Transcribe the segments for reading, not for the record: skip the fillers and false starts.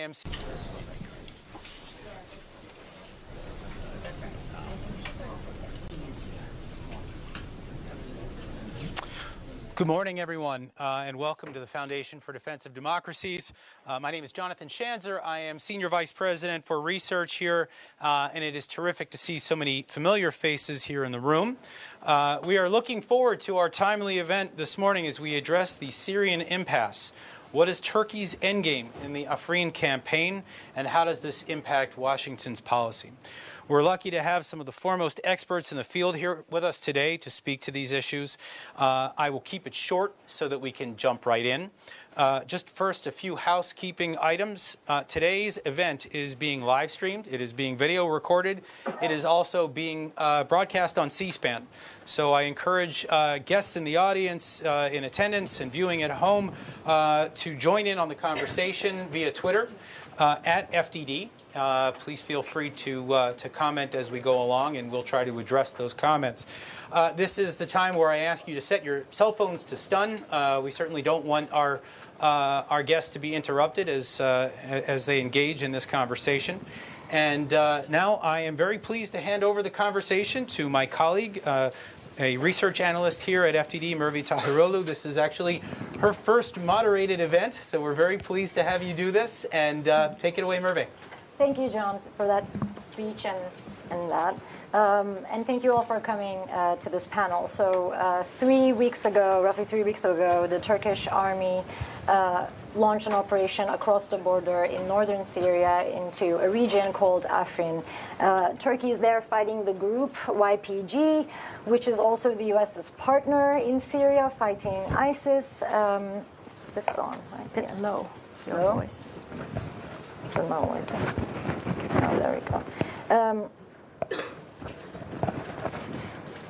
am. Good morning, everyone, and welcome to the Foundation for Defense of Democracies. My name is Jonathan Schanzer. I am Senior Vice President for Research here, and it is terrific to see so many familiar faces here in the room. We are looking forward to our timely event this morning as we address the Syrian impasse. What is Turkey's endgame in the Afrin campaign, and how does this impact Washington's policy? We're lucky to have some of the foremost experts in the field here with us today to speak to these issues. I will keep it short so that we can jump right in. Just first, a few housekeeping items. Today's event is being live streamed. It is being video recorded. It is also being broadcast on C-SPAN. So I encourage guests in the audience, in attendance and viewing at home, to join in on the conversation via Twitter at FDD. Please feel free to comment as we go along, and we'll try to address those comments. This is the time where I ask you to set your cell phones to stun. We certainly don't want our guests to be interrupted as they engage in this conversation. And now I am very pleased to hand over the conversation to my colleague, a research analyst here at FDD, Merve Tahirolu. This is actually her first moderated event, so we're very pleased to have you do this. And take it away, Merve. Thank you, John, for that speech and that. And thank you all for coming to this panel. So roughly 3 weeks ago, the Turkish army launched an operation across the border in northern Syria into a region called Afrin. Turkey is there fighting the group YPG, which is also the U.S.'s partner in Syria fighting ISIS. This is on, right? Yeah, no. Your voice. It's not working. Oh, there we go.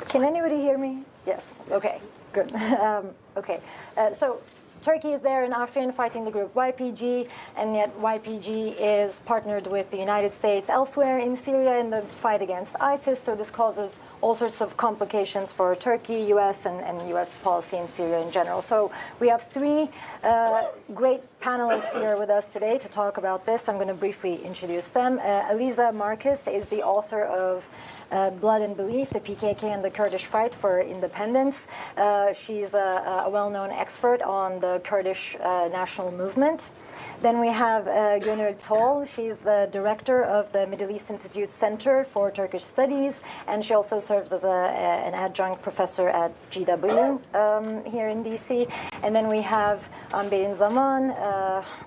Can anybody hear me? Yes. Okay, good. Okay. So Turkey is there in Afrin fighting the group YPG, and yet YPG is partnered with the United States elsewhere in Syria in the fight against ISIS, so this causes all sorts of complications for Turkey, U.S., and U.S. policy in Syria in general. So we have three great panelists here with us today to talk about this. I'm going to briefly introduce them. Eliza Marcus is the author of Blood and Belief, the PKK and the Kurdish Fight for Independence. She's a well-known expert on the Kurdish national movement. Then we have Gönül Tol. She's the director of the Middle East Institute Center for Turkish Studies, and she also serves as an adjunct professor at GW here in DC. And then we have Amberin Zaman,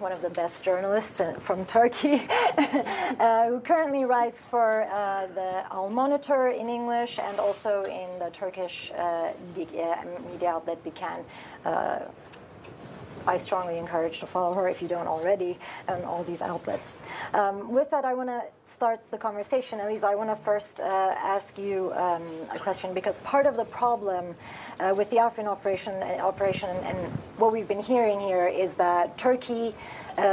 one of the best journalists from Turkey, who currently writes for the Al Monitor in English and also in the Turkish media outlet Diken. I strongly encourage to follow her if you don't already on all these outlets. With that, I want to start the conversation. Elisa, I want to first ask you a question, because part of the problem with the Afrin operation and what we've been hearing here is that Turkey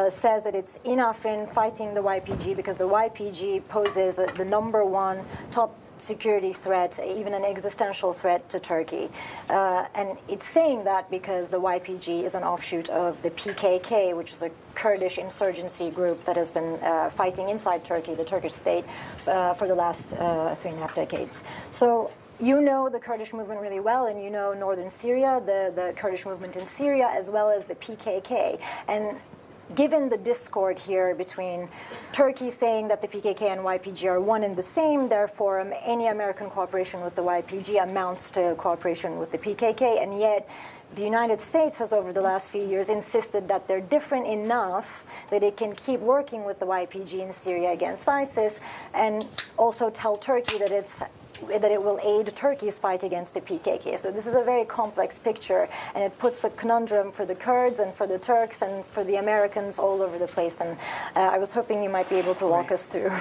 says that it's in Afrin fighting the YPG because the YPG poses the number one top security threat, even an existential threat to Turkey. And it's saying that because the YPG is an offshoot of the PKK, which is a Kurdish insurgency group that has been fighting inside Turkey, the Turkish state, for the last 3.5 decades. So you know the Kurdish movement really well, and you know northern Syria, the Kurdish movement in Syria, as well as the PKK. And given the discord here between Turkey saying that the PKK and YPG are one and the same, therefore any American cooperation with the YPG amounts to cooperation with the PKK, and yet the United States has over the last few years insisted that they're different enough that it can keep working with the YPG in Syria against ISIS, and also tell Turkey that it will aid Turkey's fight against the PKK. So this is a very complex picture, and it puts a conundrum for the Kurds and for the Turks and for the Americans all over the place. And I was hoping you might be able to walk us through.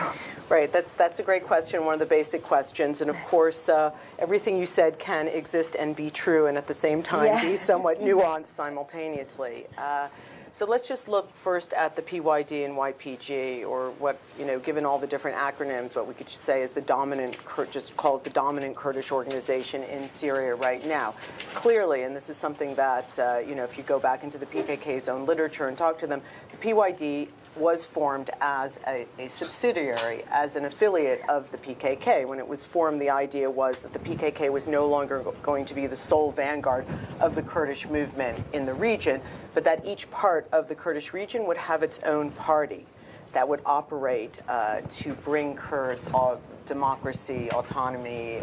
Right, that's a great question, one of the basic questions. And of course, everything you said can exist and be true, and at the same time be somewhat nuanced simultaneously. So let's just look first at the PYD and YPG, or what, given all the different acronyms, what we could say is the dominant, just call it the dominant Kurdish organization in Syria right now. Clearly, and this is something that, if you go back into the PKK's own literature and talk to them, the PYD was formed as a subsidiary, as an affiliate of the PKK. When it was formed, the idea was that the PKK was no longer going to be the sole vanguard of the Kurdish movement in the region, but that each part of the Kurdish region would have its own party that would operate to bring Kurds all democracy, autonomy,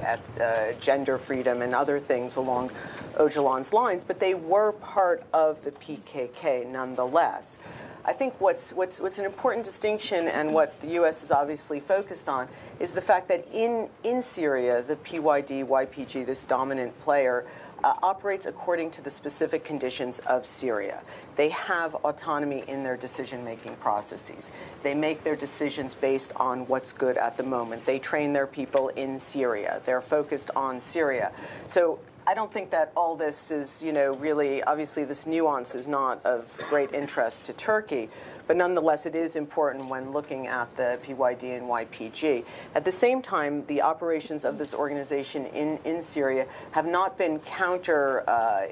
gender freedom, and other things along Öcalan's lines. But they were part of the PKK nonetheless. I think what's an important distinction, and what the U.S. is obviously focused on, is the fact that in Syria, the PYD, YPG, this dominant player, operates according to the specific conditions of Syria. They have autonomy in their decision-making processes. They make their decisions based on what's good at the moment. They train their people in Syria. They're focused on Syria. So I don't think that all this is, really, obviously this nuance is not of great interest to Turkey, but nonetheless it is important when looking at the PYD and YPG. At the same time, the operations of this organization in Syria have not been counter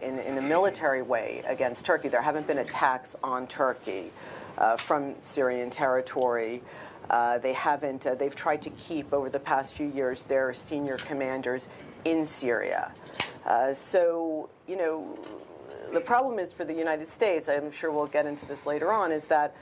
in a military way against Turkey. There haven't been attacks on Turkey from Syrian territory. They've tried to keep, over the past few years, their senior commanders in Syria. The problem is for the United States, I'm sure we'll get into this later on, is that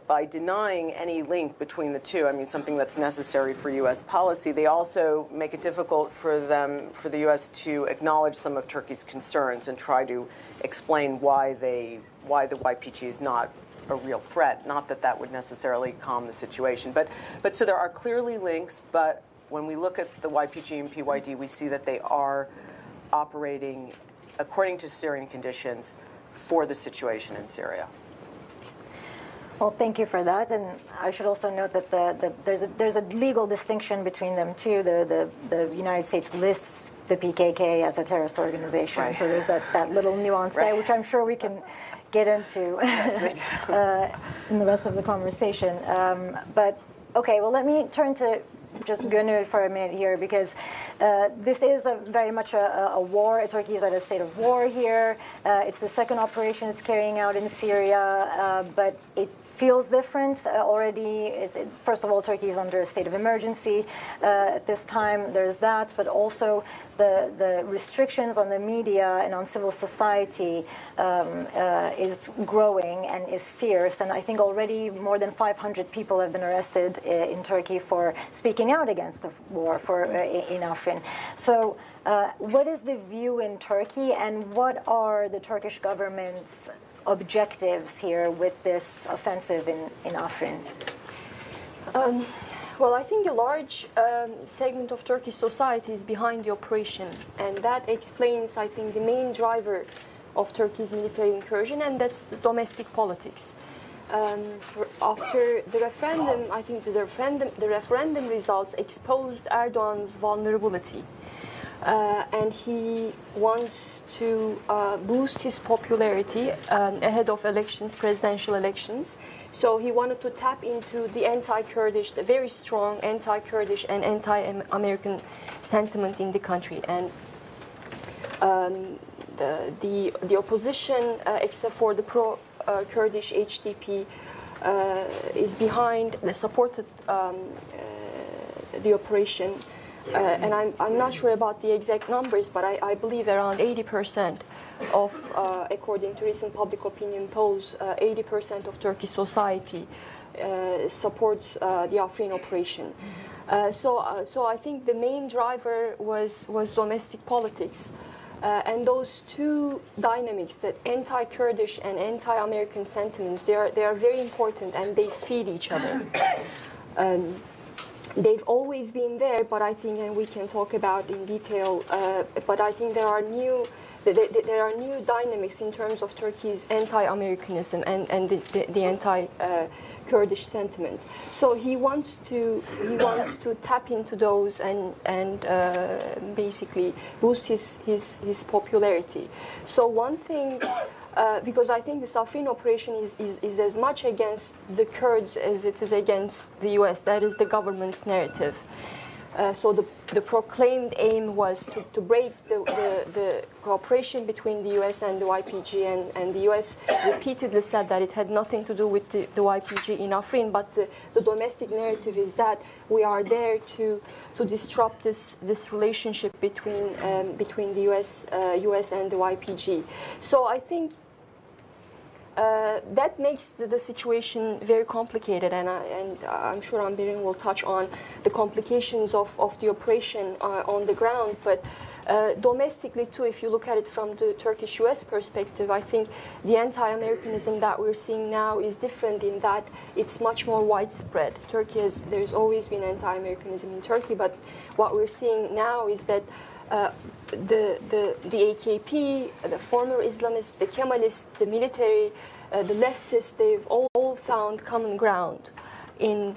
by denying any link between the two, something that's necessary for U.S. policy, they also make it difficult for the U.S. to acknowledge some of Turkey's concerns and try to explain why the YPG is not a real threat. Not that that would necessarily calm the situation. But so there are clearly links, but when we look at the YPG and PYD, we see that they are operating according to Syrian conditions for the situation in Syria. Well, thank you for that, and I should also note that there's a legal distinction between them too. The United States lists the PKK as a terrorist organization, right. So there's that little nuance there, which I'm sure we can get into in the rest of the conversation. But okay, well, let me turn to just Gönül for a minute here, because this is very much a war. Turkey is at a state of war here. It's the second operation it's carrying out in Syria, but it feels different already. First of all, Turkey is under a state of emergency at this time. There's that, but also the restrictions on the media and on civil society is growing and is fierce. And I think already more than 500 people have been arrested in Turkey for speaking out against the war in Afrin. So what is the view in Turkey, and what are the Turkish government's objectives here with this offensive in Afrin? Well, I think a large segment of Turkish society is behind the operation, and that explains, I think, the main driver of Turkey's military incursion, and that's the domestic politics. After the referendum, I think the referendum results exposed Erdogan's vulnerability. And he wants to boost his popularity ahead of elections, presidential elections. So he wanted to tap into the anti-Kurdish, the very strong anti-Kurdish and anti-American sentiment in the country. And the opposition, except for the pro-Kurdish HDP, is behind, supported the operation. And I'm not sure about the exact numbers, but I believe around 80% of, according to recent public opinion polls, 80% of Turkish society supports the Afrin operation. So I think the main driver was domestic politics. And those two dynamics, that anti-Kurdish and anti-American sentiments, they are very important, and they feed each other. They've always been there, but I think, and we can talk about in detail, but I think there are new dynamics in terms of Turkey's anti-Americanism and the anti-Kurdish sentiment. So he wants to tap into those and basically boost his popularity. So one thing. Because I think the Afrin operation is as much against the Kurds as it is against the U.S. That is the government's narrative. So the proclaimed aim was to break the cooperation between the U.S. and the YPG, and the U.S. repeatedly said that it had nothing to do with the YPG in Afrin, but the domestic narrative is that we are there to disrupt this relationship between the U.S. and the YPG. So I think that makes the situation very complicated, and I'm sure Amberin will touch on the complications of the operation on the ground. But domestically too, if you look at it from the Turkish-US perspective, I think the anti-Americanism that we're seeing now is different in that it's much more widespread. There's always been anti-Americanism in Turkey, but what we're seeing now is that the AKP, the former Islamists, the Kemalists, the military, the leftists, they've all found common ground in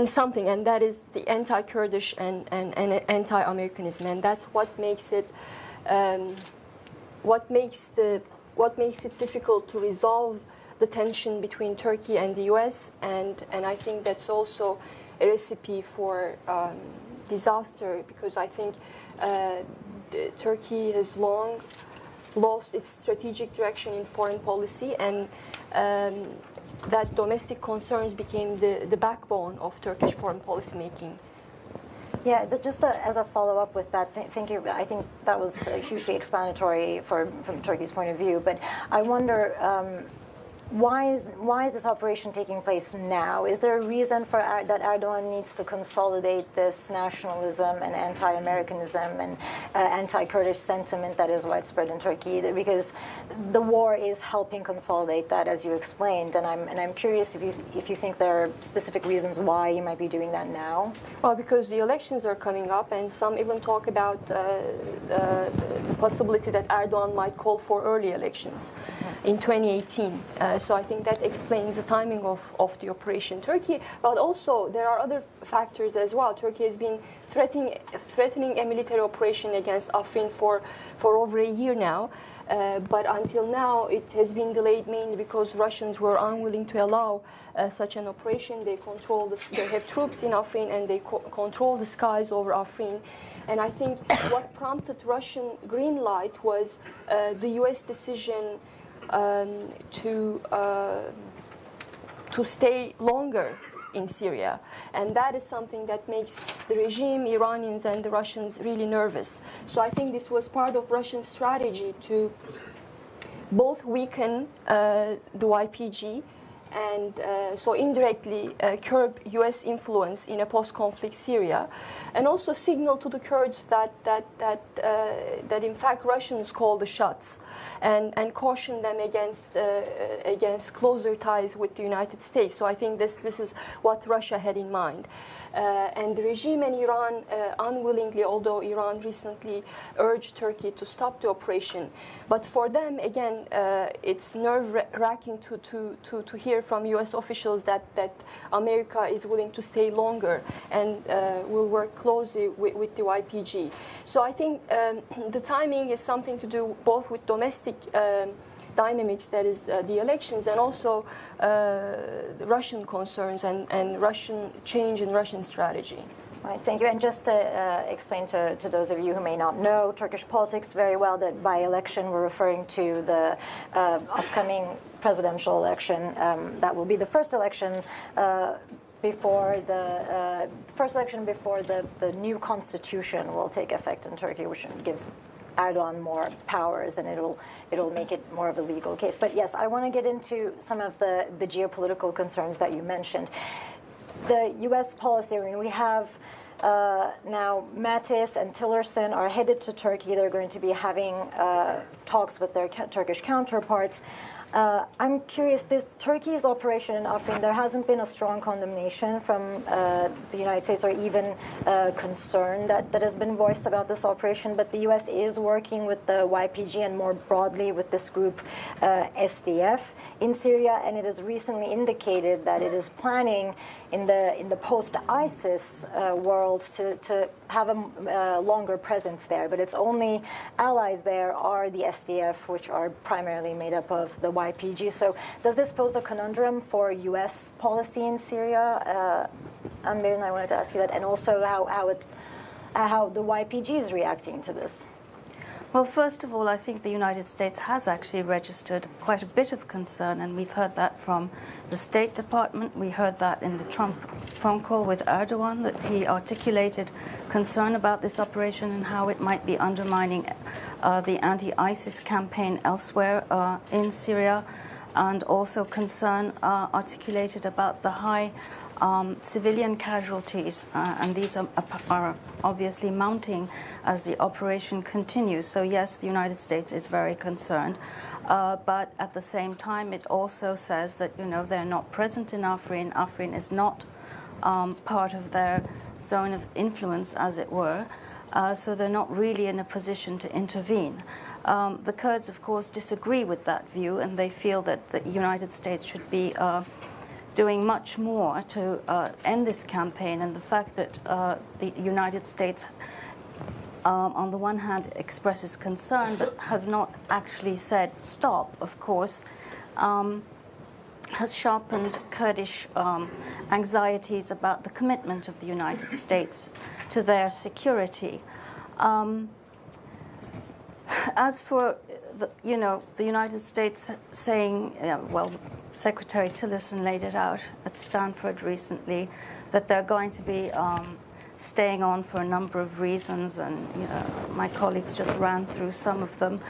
something, and that is the anti-Kurdish and anti-Americanism, and that's what makes it difficult to resolve the tension between Turkey and the U.S. and I think that's also a recipe for disaster, because I think Turkey has long lost its strategic direction in foreign policy, and that domestic concerns became the backbone of Turkish foreign policy making. Yeah, just as a follow-up with that, thank you. I think that was hugely explanatory from Turkey's point of view. But I wonder, why is this operation taking place now? Is there a reason for that Erdogan needs to consolidate this nationalism and anti-Americanism and anti-Kurdish sentiment that is widespread in Turkey? Because the war is helping consolidate that, as you explained. And I'm curious if you think there are specific reasons why you might be doing that now. Well, because the elections are coming up, and some even talk about the possibility that Erdogan might call for early elections in 2018. So I think that explains the timing of the operation. Turkey, but also there are other factors as well. Turkey has been threatening a military operation against Afrin for over a year now. But until now, it has been delayed mainly because Russians were unwilling to allow such an operation. They have troops in Afrin, and they control the skies over Afrin. And I think what prompted Russian green light was the U.S. decision to stay longer in Syria, and that is something that makes the regime, Iranians, and the Russians really nervous. So I think this was part of Russian strategy to both weaken the YPG and so indirectly curb U.S. influence in a post-conflict Syria, and also signal to the Kurds that in fact Russians call the shots, and caution them against closer ties with the United States. So I think this is what Russia had in mind. And the regime in Iran unwillingly, although Iran recently urged Turkey to stop the operation. But for them, again, it's nerve-wracking to hear from U.S. officials that America is willing to stay longer and will work closely with the YPG. So I think the timing is something to do both with domestic dynamics, that is the elections, and also the Russian concerns and Russian change in Russian strategy. Right, thank you. And just to explain to those of you who may not know Turkish politics very well, that by election we're referring to the upcoming presidential election. That will be the first election before the new constitution will take effect in Turkey, which gives Erdogan more powers, and it'll make it more of a legal case. But yes, I want to get into some of the geopolitical concerns that you mentioned. The U.S. policy, I mean, we have now Mattis and Tillerson are headed to Turkey. They're going to be having talks with their Turkish counterparts. I'm curious, Turkey's operation in Afrin, there hasn't been a strong condemnation from the United States, or even concern that has been voiced about this operation, but the U.S. is working with the YPG and more broadly with this group SDF in Syria, and it has recently indicated that it is planning in the post-ISIS world to have a longer presence there, but its only allies there are the SDF, which are primarily made up of the YPG. So does this pose a conundrum for U.S. policy in Syria? Amir, I wanted to ask you that, and also how the YPG is reacting to this. Well, first of all, I think the United States has actually registered quite a bit of concern, and we've heard that from the State Department. We heard that in the Trump phone call with Erdogan, that he articulated concern about this operation and how it might be undermining the anti-ISIS campaign elsewhere in Syria, and also concern articulated about the high civilian casualties, and these are obviously mounting as the operation continues. So yes, the United States is very concerned, but at the same time it also says that, you know, they're not present in Afrin. Afrin is not part of their zone of influence, as it were, so they're not really in a position to intervene. The Kurds, of course, disagree with that view, and they feel that the United States should be doing much more to end this campaign, and the fact that the United States, on the one hand, expresses concern but has not actually said stop, of course, has sharpened Kurdish anxieties about the commitment of the United States to their security. As for the United States saying, well, Secretary Tillerson laid it out at Stanford recently, that they're going to be staying on for a number of reasons, and my colleagues just ran through some of them.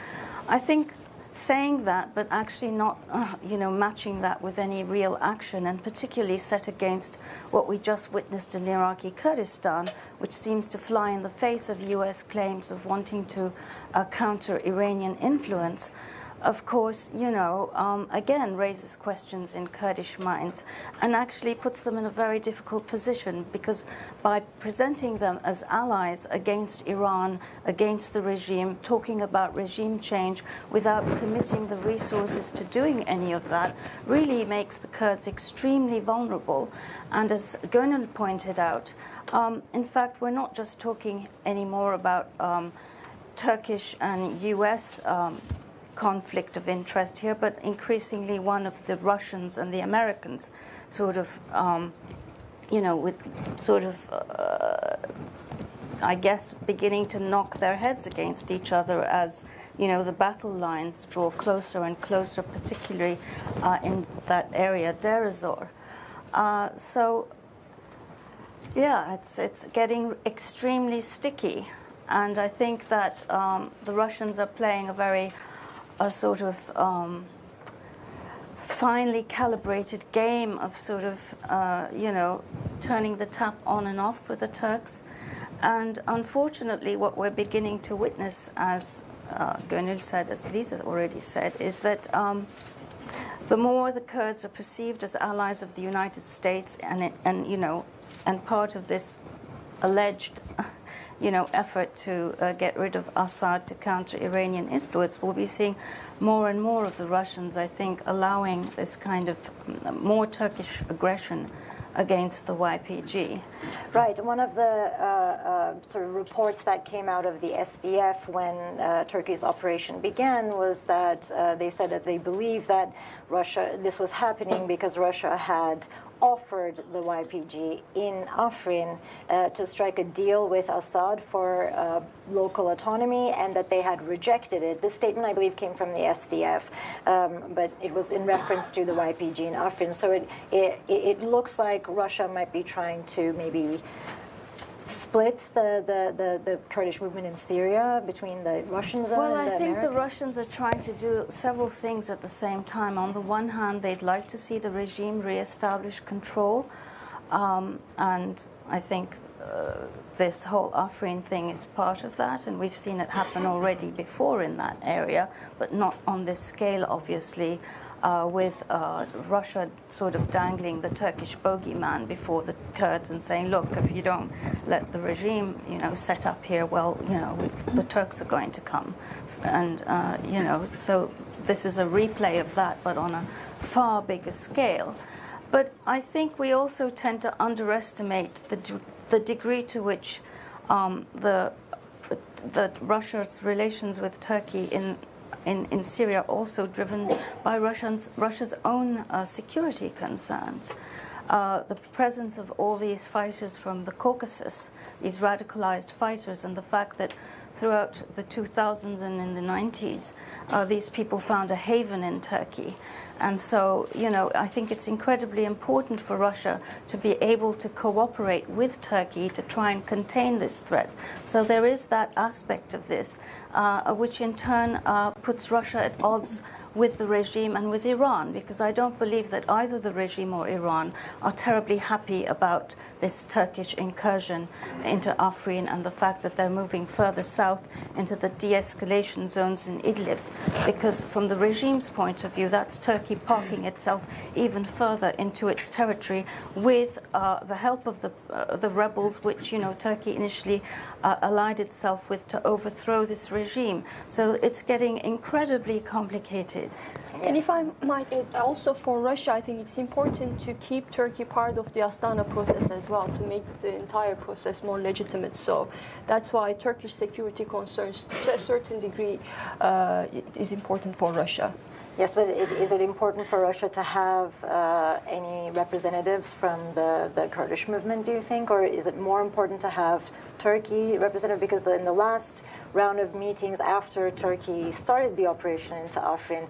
I think saying that, but actually not, matching that with any real action, and particularly set against what we just witnessed in Iraqi Kurdistan, which seems to fly in the face of U.S. claims of wanting to counter Iranian influence, of course, again raises questions in Kurdish minds and actually puts them in a very difficult position, because by presenting them as allies against Iran, against the regime, talking about regime change without committing the resources to doing any of that, really makes the Kurds extremely vulnerable. And as Gönül pointed out, in fact, we're not just talking anymore about Turkish and U.S. conflict of interest here, but increasingly one of the Russians and the Americans sort of, with sort of, I guess, beginning to knock their heads against each other as, the battle lines draw closer and closer, particularly in that area, Deir ez-Zor. So, yeah, it's getting extremely sticky. And I think that the Russians are playing a sort of finely calibrated game of sort of, turning the tap on and off for the Turks. And unfortunately, what we're beginning to witness, as Gönül said, as Lisa already said, is that the more the Kurds are perceived as allies of the United States and part of this alleged effort to get rid of Assad to counter Iranian influence, we'll be seeing more and more of the Russians, I think, allowing this kind of more Turkish aggression against the YPG. Right. One of the sort of reports that came out of the SDF when Turkey's operation began was that they said that they believe that this was happening because Russia had offered the YPG in Afrin to strike a deal with Assad for local autonomy, and that they had rejected it. This statement, I believe, came from the SDF, but it was in reference to the YPG in Afrin. So it looks like Russia might be trying to maybe split the Kurdish movement in Syria between the Russian zone and the American? Well, I think the Russians are trying to do several things at the same time. On the one hand, they'd like to see the regime reestablish control, and I think this whole Afrin thing is part of that, and we've seen it happen already before in that area, but not on this scale, obviously, with Russia sort of dangling the Turkish bogeyman before the Kurds and saying, look, if you don't let the regime, set up here, well, the Turks are going to come. And, so this is a replay of that, but on a far bigger scale. But I think we also tend to underestimate the degree to which the Russia's relations with Turkey in in Syria also driven by Russia's own security concerns. The presence of all these fighters from the Caucasus, these radicalized fighters, and the fact that throughout the 2000s and in the 90s, these people found a haven in Turkey. And so, I think it's incredibly important for Russia to be able to cooperate with Turkey to try and contain this threat. So there is that aspect of this, which in turn puts Russia at odds with the regime and with Iran, because I don't believe that either the regime or Iran are terribly happy about this Turkish incursion into Afrin and the fact that they're moving further south into the de-escalation zones in Idlib, because from the regime's point of view, that's Turkey parking itself even further into its territory with the help of the rebels, which Turkey initially allied itself with to overthrow this regime. So it's getting incredibly complicated. And if I might add, also for Russia, I think it's important to keep Turkey part of the Astana process as well, to make the entire process more legitimate. So that's why Turkish security concerns, to a certain degree, it is important for Russia. Yes, but is it important for Russia to have any representatives from the Kurdish movement, do you think? Or is it more important to have Turkey represented? Because in the last round of meetings after Turkey started the operation into Afrin,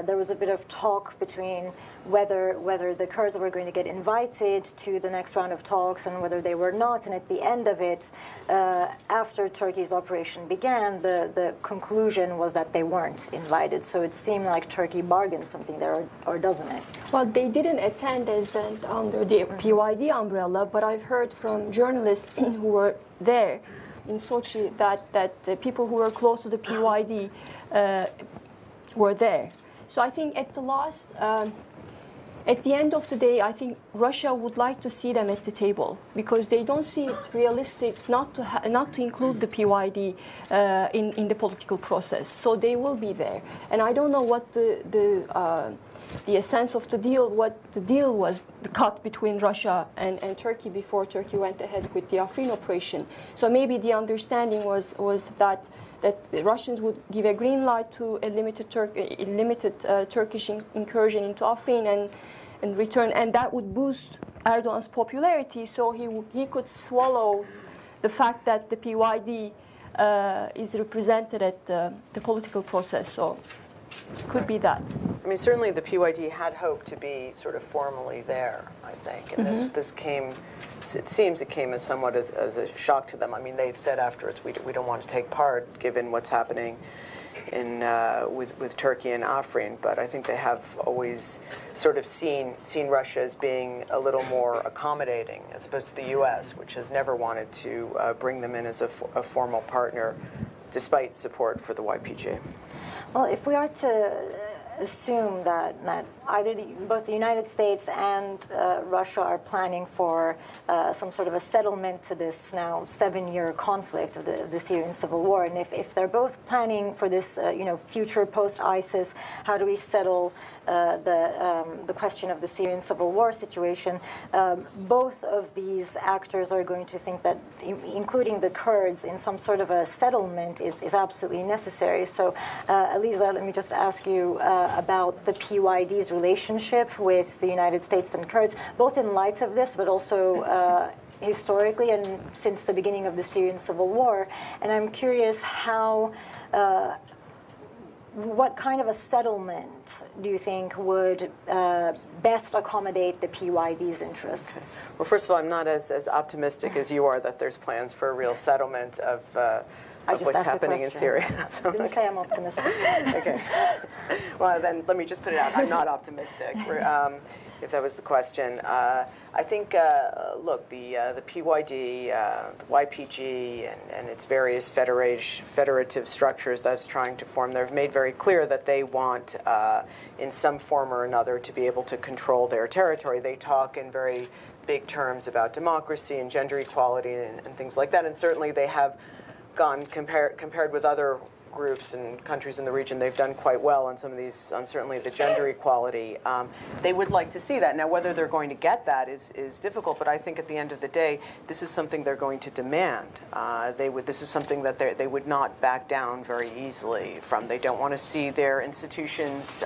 there was a bit of talk between whether the Kurds were going to get invited to the next round of talks and whether they were not. And at the end of it, after Turkey's operation began, the conclusion was that they weren't invited. So it seemed like Turkey bargained something there, or doesn't it? Well, they didn't attend under the PYD umbrella, but I've heard from journalists who were there in Sochi that the people who were close to the PYD were there. So I think at the end of the day, I think Russia would like to see them at the table, because they don't see it realistic not to include the PYD in the political process. So they will be there, and I don't know what the essence of the deal, what the deal was, the cut between Russia and Turkey before Turkey went ahead with the Afrin operation. So maybe the understanding was that the Russians would give a green light to a limited Turkish incursion into Afrin and return, and that would boost Erdogan's popularity, so he could swallow the fact that the PYD is represented at the political process. So could be that. I mean, certainly the PYD had hoped to be sort of formally there, I think, and this came. It seems it came as somewhat as a shock to them. I mean, they've said afterwards, we don't want to take part given what's happening with Turkey and Afrin, but I think they have always sort of seen Russia as being a little more accommodating as opposed to the U.S., which has never wanted to bring them in as a formal partner, despite support for the YPG. Well, if we are to assume that either both the United States and Russia are planning for some sort of a settlement to this now 7-year conflict of the Syrian civil war, and if they're both planning for this future post-ISIS, how do we settle the question of the Syrian civil war situation? Both of these actors are going to think that, including the Kurds, in some sort of a settlement is absolutely necessary. So, Eliza, let me just ask you about the PYD's relationship with the United States and Kurds, both in light of this, but also historically and since the beginning of the Syrian civil war. And I'm curious what kind of a settlement do you think would best accommodate the PYD's interests? Well, first of all, I'm not as optimistic as you are that there's plans for a real settlement of what's happening in Syria. So, didn't say I'm optimistic. Okay. Well, then let me just put it out. I'm not optimistic. If that was the question, I think look, the PYD, the YPG, and its various federative structures that's trying to form, they've made very clear that they want, in some form or another, to be able to control their territory. They talk in very big terms about democracy and gender equality and things like that, and certainly they have gone compared with other groups and countries in the region, they've done quite well on some of these, on certainly the gender equality. They would like to see that. Now, whether they're going to get that is difficult, but I think at the end of the day, this is something they're going to demand. This is something that they would not back down very easily from. They don't want to see their institutions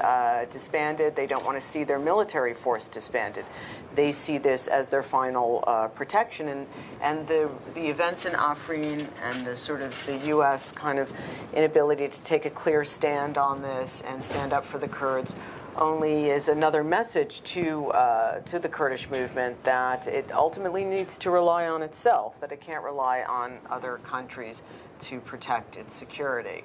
disbanded. They don't want to see their military force disbanded. They see this as their final protection, and the events in Afrin and the sort of the U.S. kind of inability to take a clear stand on this and stand up for the Kurds only is another message to the Kurdish movement that it ultimately needs to rely on itself, that it can't rely on other countries to protect its security.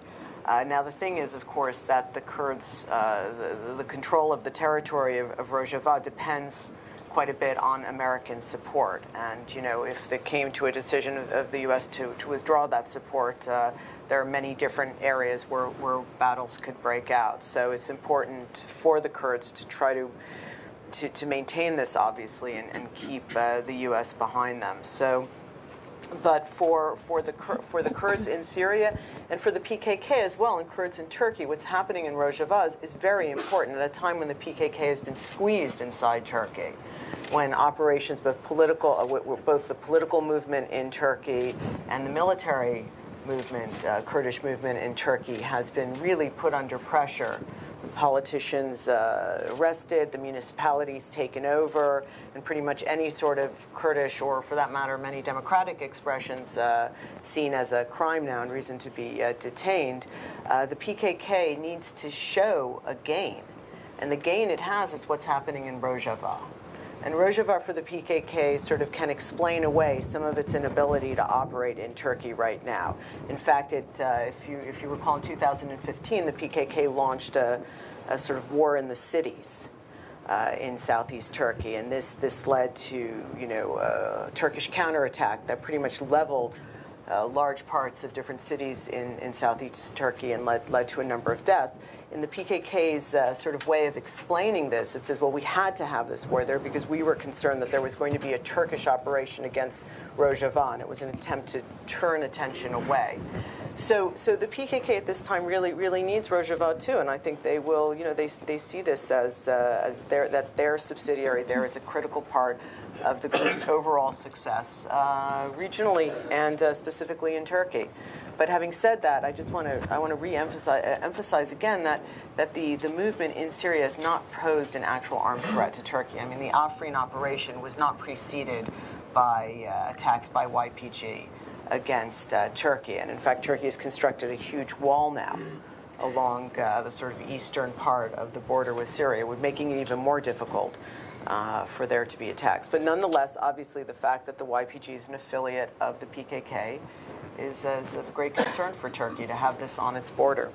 Now, the thing is, of course, that the Kurds, the control of the territory of Rojava depends quite a bit on American support. And, you know, if it came to a decision of the U.S. to withdraw that support, there are many different areas where battles could break out. So it's important for the Kurds to try to maintain this, obviously, and keep the U.S. behind them. So, but for the Kurds in Syria and for the PKK as well, and Kurds in Turkey, what's happening in Rojava is very important at a time when the PKK has been squeezed inside Turkey, when operations, both the political movement in Turkey and the military movement, Kurdish movement in Turkey, has been really put under pressure. Politicians arrested, the municipalities taken over, and pretty much any sort of Kurdish, or for that matter, many democratic expressions seen as a crime now and reason to be detained. The PKK needs to show a gain. And the gain it has is what's happening in Rojava. And Rojava for the PKK sort of can explain away some of its inability to operate in Turkey right now. In fact, if you recall, in 2015, the PKK launched a sort of war in the cities in southeast Turkey, and this led to, you know, a Turkish counterattack that pretty much leveled large parts of different cities in southeast Turkey and led to a number of deaths. In the PKK's sort of way of explaining this, it says, well, we had to have this war there because we were concerned that there was going to be a Turkish operation against Rojava, and it was an attempt to turn attention away. So the PKK at this time really needs Rojava too, and I think they will, you know, they see this as their subsidiary there is a critical part of the group's overall success regionally and specifically in Turkey. But having said that, I want to emphasize again that the movement in Syria has not posed an actual armed threat to Turkey. I mean, the Afrin operation was not preceded by attacks by YPG against Turkey, and in fact, Turkey has constructed a huge wall now along the sort of eastern part of the border with Syria, making it even more difficult for there to be attacks. But nonetheless, obviously, the fact that the YPG is an affiliate of the PKK is of great concern for Turkey to have this on its border.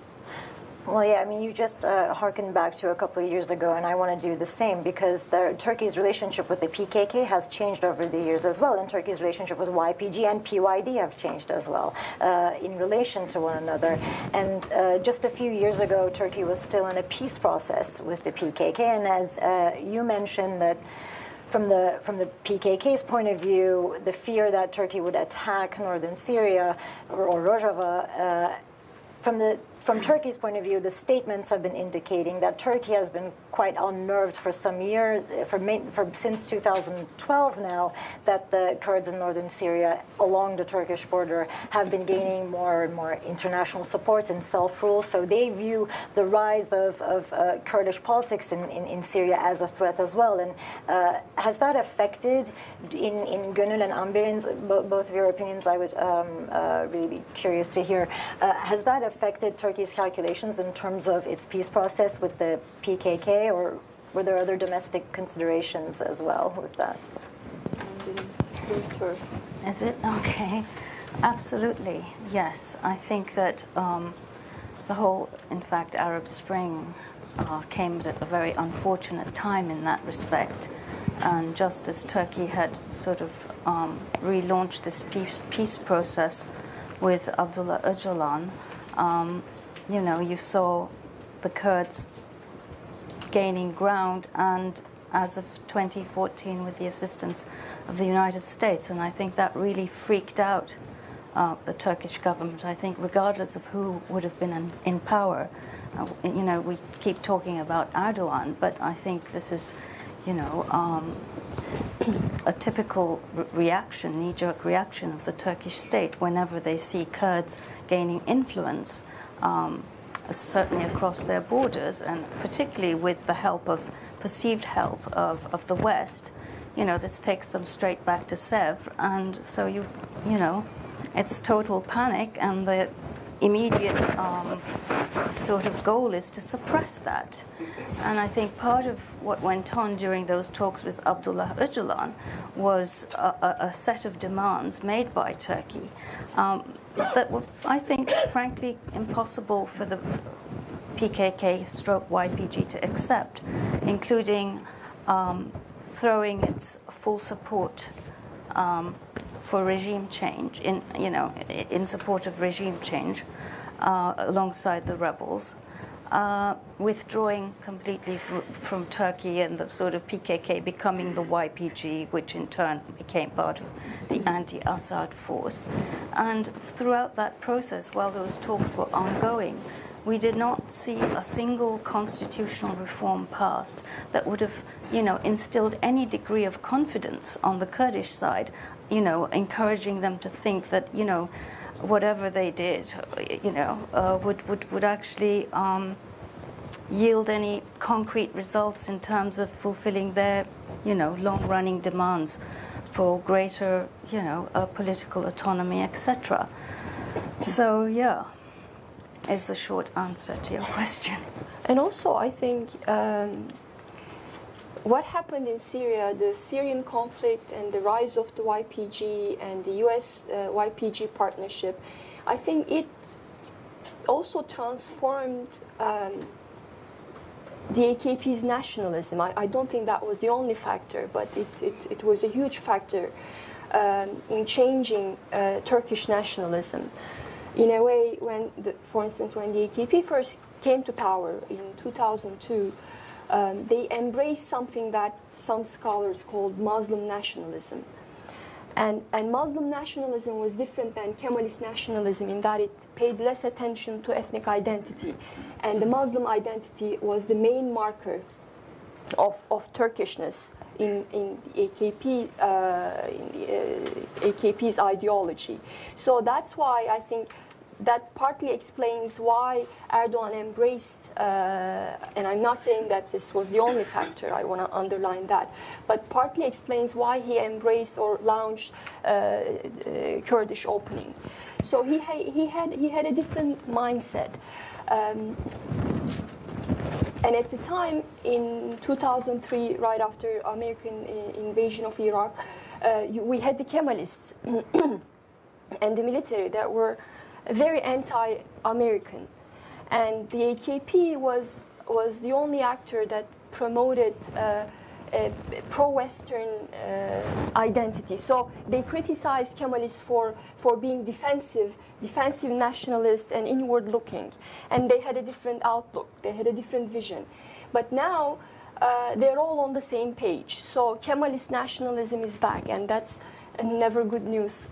Well, yeah, I mean, you just harkened back to a couple of years ago, and I want to do the same because Turkey's relationship with the PKK has changed over the years as well, and Turkey's relationship with YPG and PYD have changed as well in relation to one another. And just a few years ago, Turkey was still in a peace process with the PKK, and as you mentioned that from the PKK's point of view, the fear that Turkey would attack northern Syria or Rojava, from Turkey's point of view, the statements have been indicating that Turkey has been quite unnerved for some years, since 2012 now, that the Kurds in northern Syria along the Turkish border have been gaining more and more international support and self-rule. So they view the rise of Kurdish politics in Syria as a threat as well. And has that affected, in Gönül and Amber'in's, both of your opinions, I would really be curious to hear, has that affected Turkey's calculations in terms of its peace process with the PKK, or were there other domestic considerations as well with that? Is it? Okay. Absolutely, yes. I think that the whole, in fact, Arab Spring came at a very unfortunate time in that respect. And just as Turkey had sort of relaunched this peace process with Abdullah Öcalan, you know, you saw the Kurds gaining ground, and as of 2014 with the assistance of the United States. And I think that really freaked out the Turkish government. I think regardless of who would have been in power, we keep talking about Erdogan, but I think this is, a typical reaction, knee-jerk reaction of the Turkish state whenever they see Kurds gaining influence, certainly across their borders, and particularly with the perceived help of the West. This takes them straight back to Sèvres, and so it's total panic, and the immediate sort of goal is to suppress that. And I think part of what went on during those talks with Abdullah Öcalan was a set of demands made by Turkey that were, I think, frankly, impossible for the PKK/YPG to accept, including throwing its full support for regime change, in support of regime change, alongside the rebels, withdrawing completely from Turkey, and the sort of PKK becoming the YPG, which in turn became part of the anti-Assad force. And throughout that process, while those talks were ongoing, we did not see a single constitutional reform passed that would have, instilled any degree of confidence on the Kurdish side, encouraging them to think that, whatever they did, would actually yield any concrete results in terms of fulfilling their, long-running demands for greater, political autonomy, etc. So, yeah, is the short answer to your question. And also, I think what happened in Syria, the Syrian conflict and the rise of the YPG and the U.S. YPG partnership, I think it also transformed the AKP's nationalism. I don't think that was the only factor, but it was a huge factor in changing Turkish nationalism. In a way, for instance, when the AKP first came to power in 2002, they embraced something that some scholars called Muslim nationalism. And Muslim nationalism was different than Kemalist nationalism in that it paid less attention to ethnic identity. And the Muslim identity was the main marker of Turkishness in the AKP's ideology. So that's why I think that partly explains why Erdogan embraced, and I'm not saying that this was the only factor, I want to underline that, but partly explains why he embraced or launched Kurdish opening. So he had a different mindset. And at the time, in 2003, right after American invasion of Iraq, we had the Kemalists and the military that were very anti-American. And the AKP was the only actor that promoted a pro-Western identity. So they criticized Kemalists for being defensive nationalists and inward-looking. And they had a different outlook. They had a different vision. But now they're all on the same page. So Kemalist nationalism is back, and that's never good news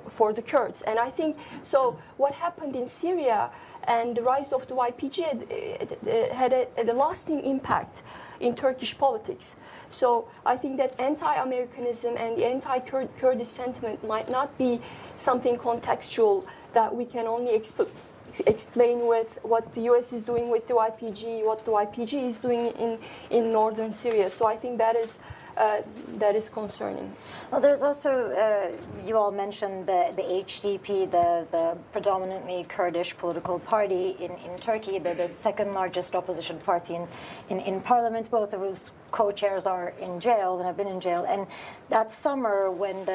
for the Kurds. And I think, so what happened in Syria and the rise of the YPG had a lasting impact in Turkish politics. So I think that anti-Americanism and the anti-Kurdish sentiment might not be something contextual that we can only explain with what the U.S. is doing with the YPG, what the YPG is doing in northern Syria. So I think that is concerning. Well, there's also, you all mentioned the HDP, the predominantly Kurdish political party in Turkey, the second largest opposition party in parliament. Both of whose co-chairs are in jail and have been in jail. And that summer, when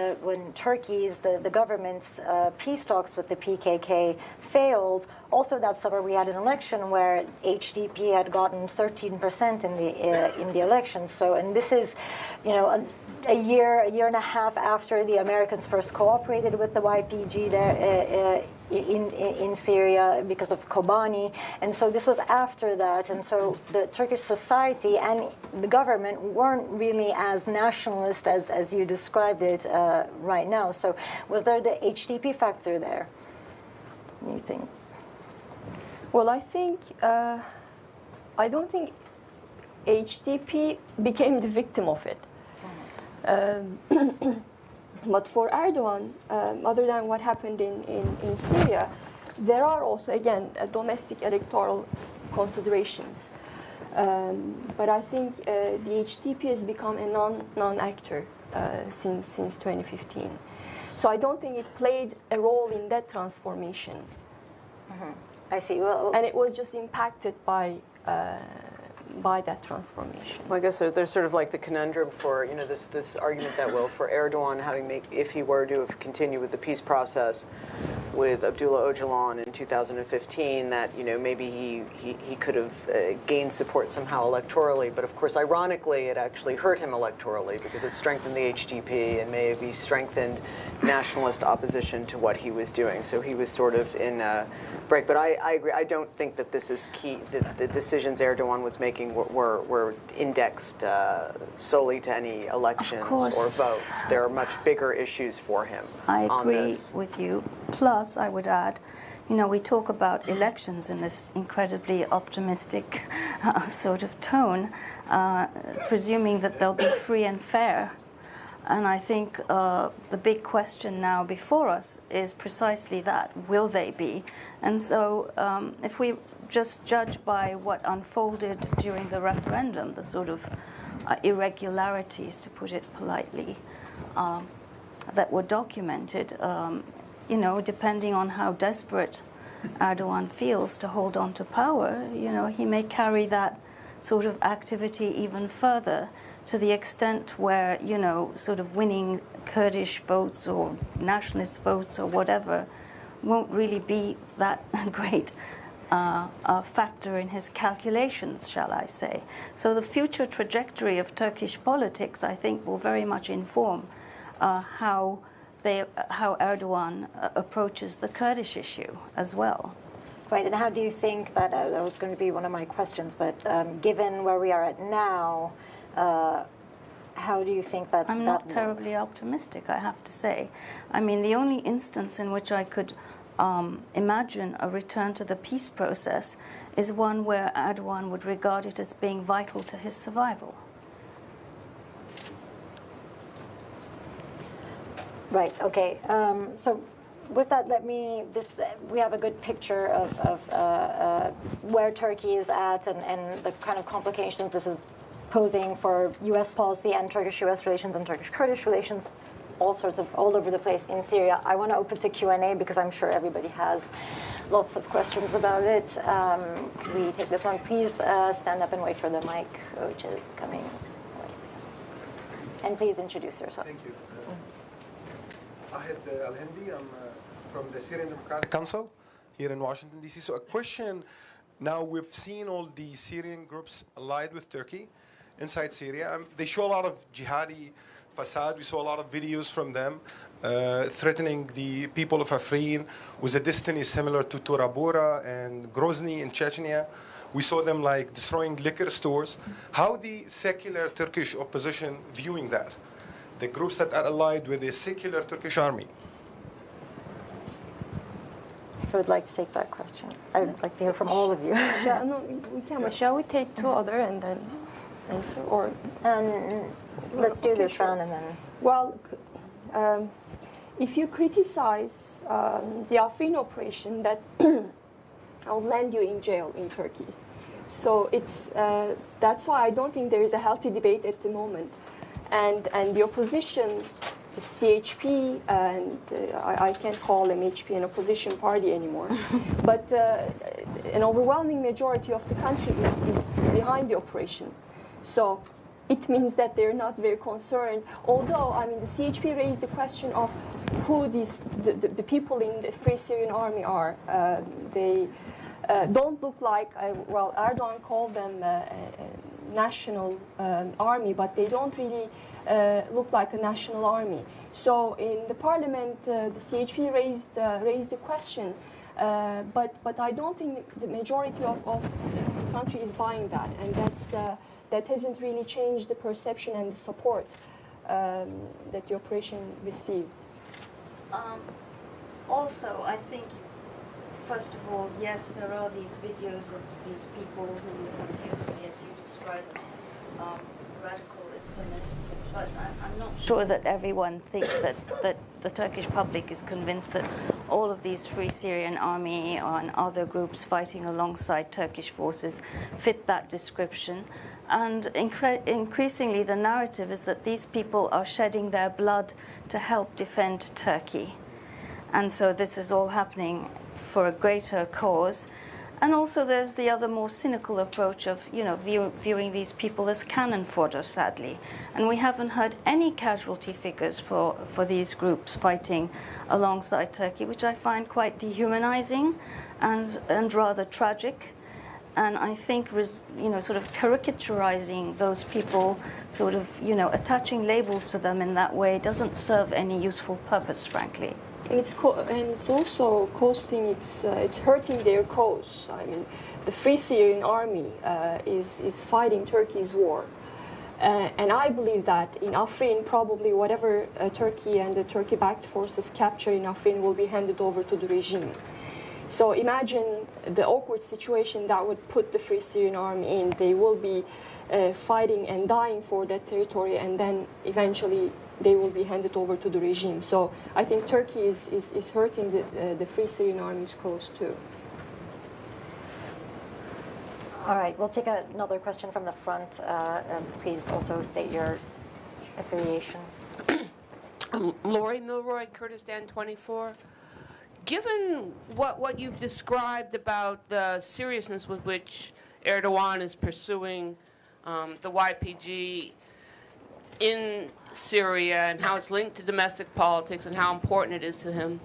Turkey's, the government's peace talks with the PKK failed, also that summer we had an election where HDP had gotten 13% in the election. So, and this is, a year and a half after the Americans first cooperated with the YPG there in Syria because of Kobani, and so this was after that, and so the Turkish society and the government weren't really as nationalist as you described it right now. So was there the HDP factor there, you think? Well, I think, I don't think HDP became the victim of it. But for Erdogan, other than what happened in Syria, there are also, again, domestic electoral considerations. But I think the HDP has become a non-actor since 2015. So I don't think it played a role in that transformation. Mm-hmm. I see. Well, and it was just impacted by that transformation. Well, I guess there's sort of like the conundrum for, you know, this argument that, well, for Erdogan if he were to have continued with the peace process with Abdullah Öcalan in 2015, that, you know, maybe he could have gained support somehow electorally. But of course, ironically, it actually hurt him electorally because it strengthened the HDP and maybe strengthened nationalist opposition to what he was doing. So he was sort of in a break. But I agree. I don't think that this is key. The decisions Erdogan was making were indexed solely to any elections or votes. There are much bigger issues for him. I agree on this. with you. Plus, I would add, you know, we talk about elections in this incredibly optimistic sort of tone, presuming that they'll be free and fair. And I think the big question now before us is precisely that: will they be? And so if we just judge by what unfolded during the referendum, the sort of irregularities, to put it politely, that were documented, you know, depending on how desperate Erdogan feels to hold on to power, you know, he may carry that sort of activity even further, to the extent where, you know, sort of winning Kurdish votes or nationalist votes or whatever won't really be that great a factor in his calculations, shall I say. So the future trajectory of Turkish politics, I think, will very much inform how Erdogan approaches the Kurdish issue as well. Right, and how do you think that was going to be one of my questions, but given where we are at now, how do you think that I'm not terribly optimistic, I have to say. I mean, the only instance in which I could imagine a return to the peace process is one where Erdogan would regard it as being vital to his survival. Right, okay. So with that, we have a good picture of where Turkey is at and the kind of complications this is posing for U.S. policy and Turkish-U.S. relations and Turkish-Kurdish relations, all over the place in Syria. I want to open to Q&A because I'm sure everybody has lots of questions about it. Could we take this one? Please stand up and wait for the mic, which is coming. And please introduce yourself. Thank you. Ahmed Al-Hindi, I'm from the Syrian Democratic Council here in Washington, D.C. So a question, now we've seen all the Syrian groups allied with Turkey inside Syria. They show a lot of jihadi facade. We saw a lot of videos from them threatening the people of Afrin with a destiny similar to Tora Bora and Grozny in Chechnya. We saw them like destroying liquor stores. How the secular Turkish opposition viewing that? The groups that are allied with the secular Turkish army. I would like to take that question. I would like to hear from all of you. No, we can, but shall we take two other and then answer? Or let's do this round and then... Well, if you criticize the Afrin operation, that I'll land you in jail in Turkey. So that's why I don't think there is a healthy debate at the moment. And the opposition, the CHP, and I can't call MHP an opposition party anymore, but an overwhelming majority of the country is behind the operation. So it means that they're not very concerned. Although, I mean, the CHP raised the question of who the people in the Free Syrian Army are. They don't look like, well, Erdogan called them national army, but they don't really look like a national army. So in the parliament, the CHP raised the question, but I don't think the majority of the country is buying that, and that hasn't really changed the perception and the support that the operation received. Also, I think, first of all, yes, there are these videos of these people who appear to be, as you describe them, radical Islamists, but I'm not sure that everyone thinks that the Turkish public is convinced that all of these Free Syrian Army and other groups fighting alongside Turkish forces fit that description. And increasingly the narrative is that these people are shedding their blood to help defend Turkey. And so this is all happening for a greater cause. And also there's the other more cynical approach of, viewing these people as cannon fodder, sadly. And we haven't heard any casualty figures for these groups fighting alongside Turkey, which I find quite dehumanizing and rather tragic. And I think, sort of caricaturizing those people, sort of, attaching labels to them in that way doesn't serve any useful purpose, frankly. And it's also costing. It's hurting their cause. I mean, the Free Syrian Army is fighting Turkey's war, and I believe that in Afrin, probably whatever Turkey and the Turkey-backed forces capture in Afrin will be handed over to the regime. So imagine the awkward situation that would put the Free Syrian Army in. They will be fighting and dying for that territory, and then eventually they will be handed over to the regime. So I think Turkey is hurting the Free Syrian Army's cause too. All right, we'll take another question from the front. Please also state your affiliation. Lori Milroy, Kurdistan 24. Given what you've described about the seriousness with which Erdogan is pursuing the YPG in Syria and how it's linked to domestic politics and how important it is to him,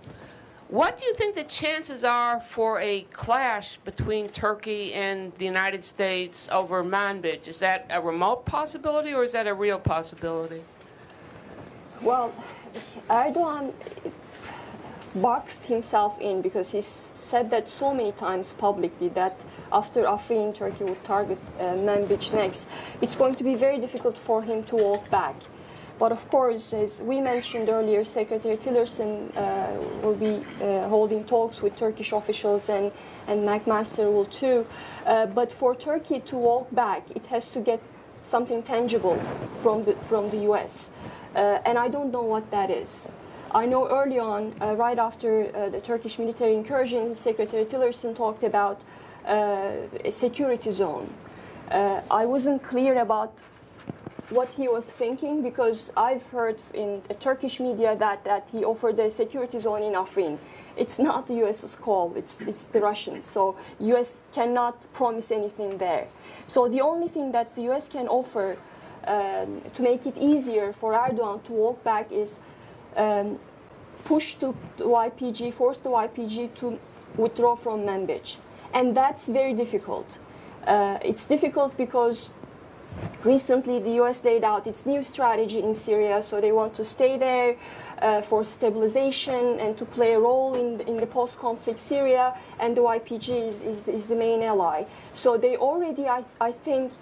what do you think the chances are for a clash between Turkey and the United States over Manbij? Is that a remote possibility or is that a real possibility? Well, Erdogan boxed himself in because he said that so many times publicly that after Afrin, Turkey would target Manbij next. It's going to be very difficult for him to walk back. But of course, as we mentioned earlier, Secretary Tillerson will be holding talks with Turkish officials, and McMaster will too. But for Turkey to walk back, it has to get something tangible from the U.S. And I don't know what that is. I know early on, right after the Turkish military incursion, Secretary Tillerson talked about a security zone. I wasn't clear about what he was thinking because I've heard in the Turkish media that he offered a security zone in Afrin. It's not the U.S.'s call, it's the Russians. So U.S. cannot promise anything there. So the only thing that the U.S. can offer to make it easier for Erdogan to walk back is push the YPG, force the YPG to withdraw from Manbij. And that's very difficult. It's difficult because recently the U.S. laid out its new strategy in Syria, so they want to stay there for stabilization and to play a role in the post-conflict Syria, and the YPG is the main ally. So they already, I think,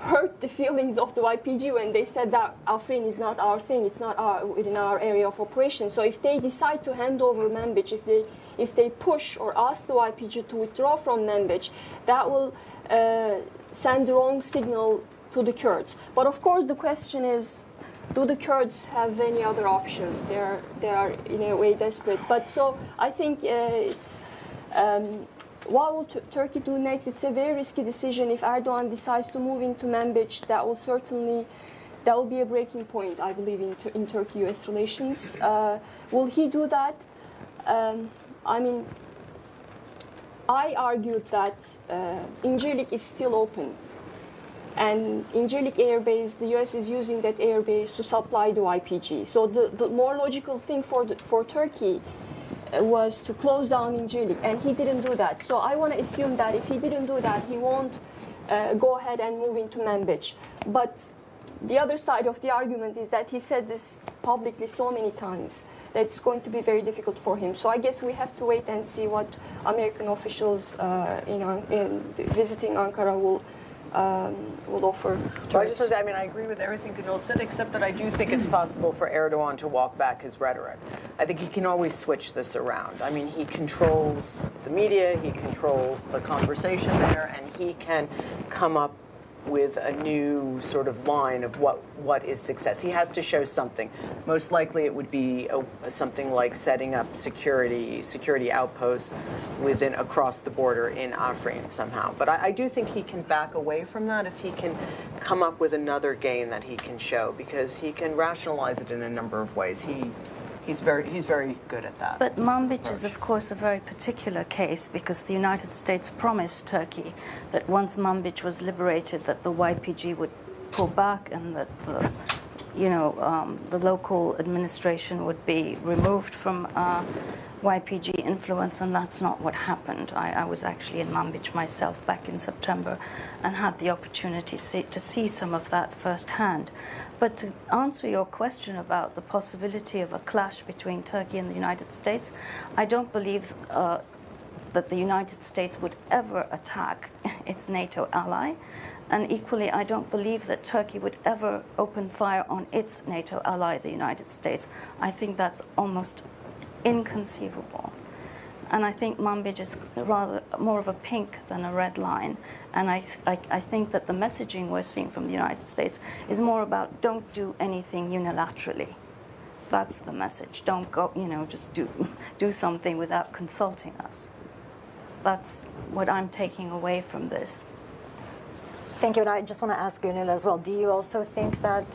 hurt the feelings of the YPG when they said that Afrin is not our thing, it's not within our area of operation. So if they decide to hand over Manbij, if they push or ask the YPG to withdraw from Manbij, that will send the wrong signal to the Kurds. But of course the question is, do the Kurds have any other option? They are in a way desperate. But so I think it's what will Turkey do next? It's a very risky decision. If Erdogan decides to move into Manbij, that will be a breaking point, I believe, in Turkey-U.S. relations. Will he do that? I mean, I argued that Incirlik is still open. And Incirlik Air Base, the U.S. is using that air base to supply the YPG. So the more logical thing for Turkey was to close down Incirlik, and he didn't do that. So I want to assume that if he didn't do that, he won't go ahead and move into Manbij. But the other side of the argument is that he said this publicly so many times that it's going to be very difficult for him. So I guess we have to wait and see what American officials in visiting Ankara will offer. Well, I agree with everything Gönül said, except that I do think it's possible for Erdogan to walk back his rhetoric. I think he can always switch this around. I mean, he controls the media, he controls the conversation there, and he can come up with a new sort of line of what is success. He has to show something. Most likely it would be something like setting up security outposts across the border in Afrin somehow. But I do think he can back away from that if he can come up with another gain that he can show, because he can rationalize it in a number of ways. He's very good at that. But Manbij is, of course, a very particular case, because the United States promised Turkey that once Manbij was liberated, that the YPG would pull back and that the local administration would be removed from YPG influence, and that's not what happened. I was actually in Manbij myself back in September and had the opportunity to see some of that firsthand. But to answer your question about the possibility of a clash between Turkey and the United States, I don't believe that the United States would ever attack its NATO ally. And equally, I don't believe that Turkey would ever open fire on its NATO ally, the United States. I think that's almost inconceivable. And I think Manbij is rather more of a pink than a red line. And I think that the messaging we're seeing from the United States is more about don't do anything unilaterally. That's the message. Don't go, just do something without consulting us. That's what I'm taking away from this. Thank you, and I just want to ask Gönül as well. Do you also think that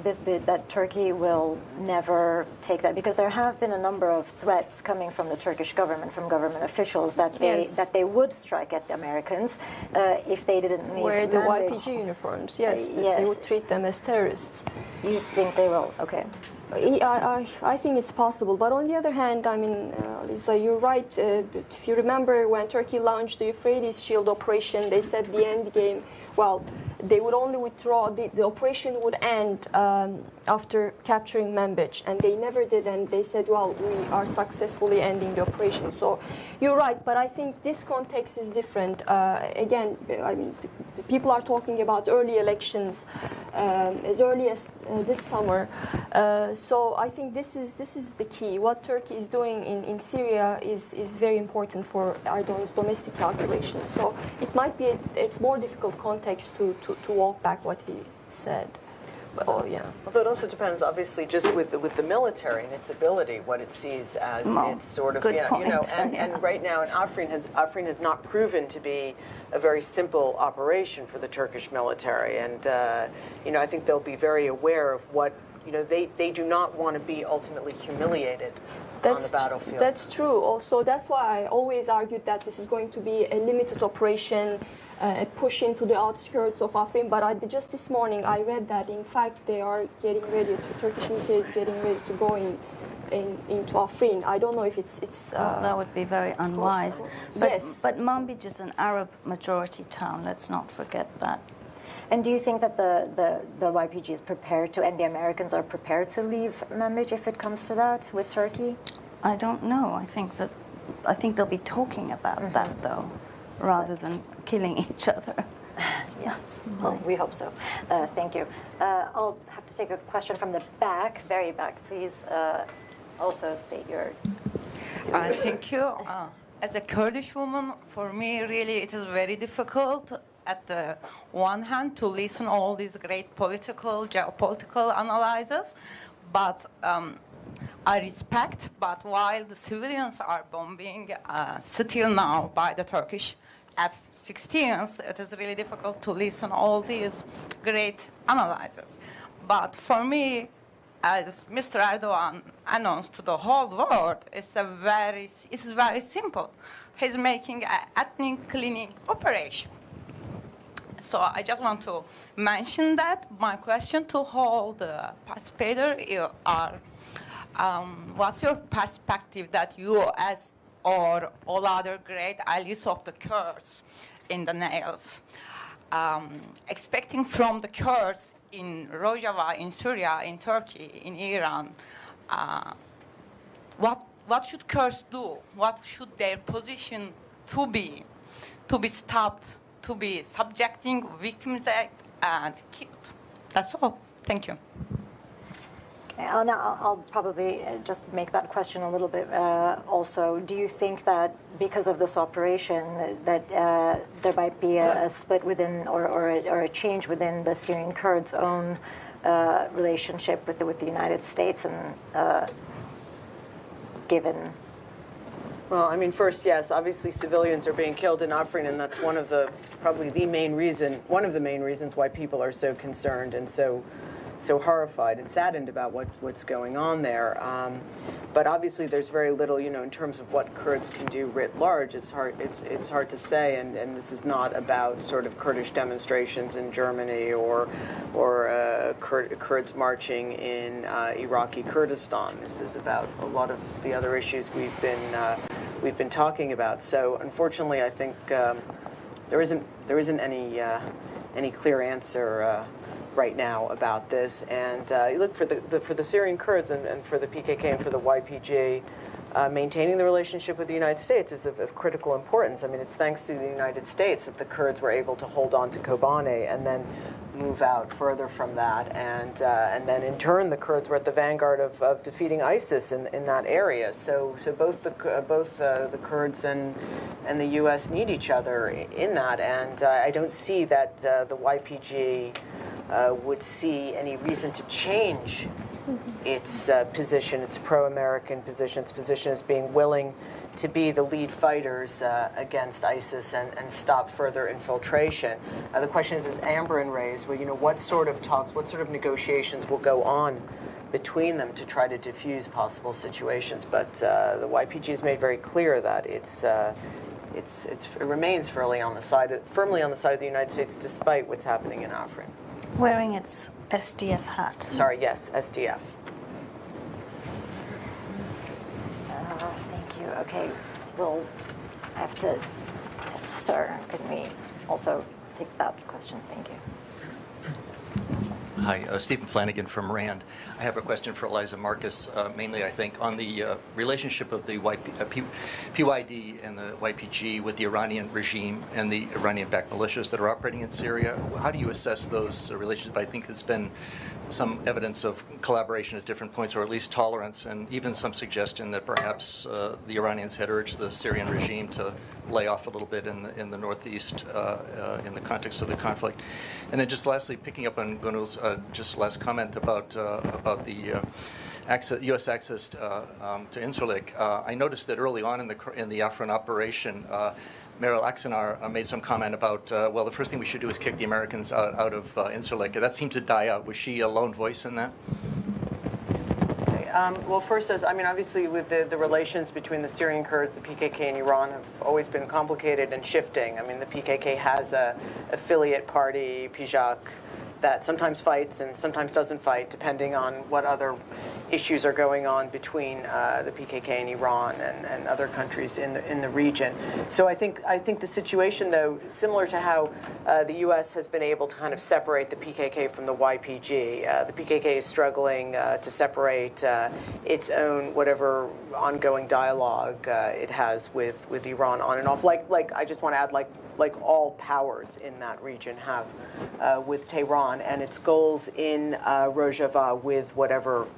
that Turkey will never take that? Because there have been a number of threats coming from the Turkish government, from government officials, that they would strike at the Americans if they didn't leave. Wear the YPG uniforms, yes. That they would treat them as terrorists. You think they will? Okay. I think it's possible, but on the other hand, Lisa, you're right. If you remember when Turkey launched the Euphrates Shield operation, they said the end game, they would only withdraw, the operation would end after capturing Manbij, and they never did, and they said, we are successfully ending the operation. So you're right, but I think this context is different. Again, people are talking about early elections as early as this summer. So I think this is the key. What Turkey is doing in Syria is very important for Erdogan's domestic calculations. So it might be a more difficult context to walk back what he said. Although it also depends, obviously, just with the military and its ability, what it sees as its sort of, and right now, and Afrin has not proven to be a very simple operation for the Turkish military, and I think they'll be very aware of what they do not want to be ultimately humiliated on the battlefield. That's true. Also, that's why I always argued that this is going to be a limited operation, a push into the outskirts of Afrin. But just this morning, I read that, in fact, they are getting ready, Turkish military is getting ready to go into Afrin. I don't know if it's that would be very unwise. But Manbij is an Arab majority town. Let's not forget that. And do you think that the YPG is prepared to, and the Americans are prepared to leave Manbij if it comes to that with Turkey? I don't know. I think they'll be talking about that, though, rather than killing each other. Yes. Well, we hope so. Thank you. I'll have to take a question from the back, very back, please. Also state your. Thank you. As a Kurdish woman, for me, really, it is very difficult at the one hand to listen all these great geopolitical analyses, but I respect. But while the civilians are bombing still now by the Turkish F-16s, it is really difficult to listen all these great analyses. But for me, as Mr. Erdogan announced to the whole world, it's very simple. He's making an ethnic cleaning operation. So I just want to mention that. My question to all the participators are, what's your perspective that you, as or all other great allies of the Kurds in the Nails, expecting from the Kurds in Rojava, in Syria, in Turkey, in Iran, what should Kurds do? What should their position to be stopped, to be subjecting, victimized, and killed? That's all. Thank you. Okay, I'll probably just make that question a little bit also. Do you think that because of this operation that there might be a split within or a change within the Syrian Kurds' own relationship with the United States and given? Well, I mean, first, yes, obviously civilians are being killed in Afrin, and that's one of the main reasons why people are so concerned and so horrified and saddened about what's going on there. But obviously, there's very little, in terms of what Kurds can do writ large. It's hard to say, and this is not about sort of Kurdish demonstrations in Germany or Kurds marching in Iraqi Kurdistan. This is about a lot of the other issues we've been talking about. So, unfortunately, I think there isn't any clear answer right now about this. And you look for the Syrian Kurds and for the PKK and for the YPG, maintaining the relationship with the United States is of critical importance. I mean, it's thanks to the United States that the Kurds were able to hold on to Kobane and then move out further from that. And then in turn, the Kurds were at the vanguard of defeating ISIS in that area. So both the Kurds and the U.S. need each other in that. And I don't see that the YPG would see any reason to change its position, its pro-American position, its position as being willing to be the lead fighters against ISIS and stop further infiltration. The question is, as Amberin raised, well, what sort of talks, what sort of negotiations will go on between them to try to diffuse possible situations? But the YPG has made very clear that it remains firmly on the side of the United States, despite what's happening in Afrin. Wearing its SDF hat. Sorry, yes, SDF. Thank you. Okay, we'll have to. Sir, can we also take that question? Thank you. Hi, Stephen Flanagan from RAND. I have a question for Eliza Marcus, mainly, I think, on the relationship of the PYD and the YPG with the Iranian regime and the Iranian-backed militias that are operating in Syria. How do you assess those relations? I think there's been some evidence of collaboration at different points, or at least tolerance, and even some suggestion that perhaps the Iranians had urged the Syrian regime to lay off a little bit in the northeast in the context of the conflict. And then just lastly, picking up on Gunul's just last comment about the U.S. access to Incirlik, I noticed that early on in the Afrin operation, Meryl Aksenar made some comment about, well, the first thing we should do is kick the Americans out of Incirlik. That seemed to die out. Was she a lone voice in that? Well, first, obviously, with the relations between the Syrian Kurds, the PKK, and Iran have always been complicated and shifting. I mean, the PKK has a affiliate party, PJAK, that sometimes fights and sometimes doesn't fight, depending on what other issues are going on between the PKK and Iran and other countries in the region. So I think the situation, though, similar to how the U.S. has been able to kind of separate the PKK from the YPG, the PKK is struggling to separate its own whatever ongoing dialogue it has with Iran on and off. Like I just want to add, like all powers in that region have with Tehran and its goals in Rojava with whatever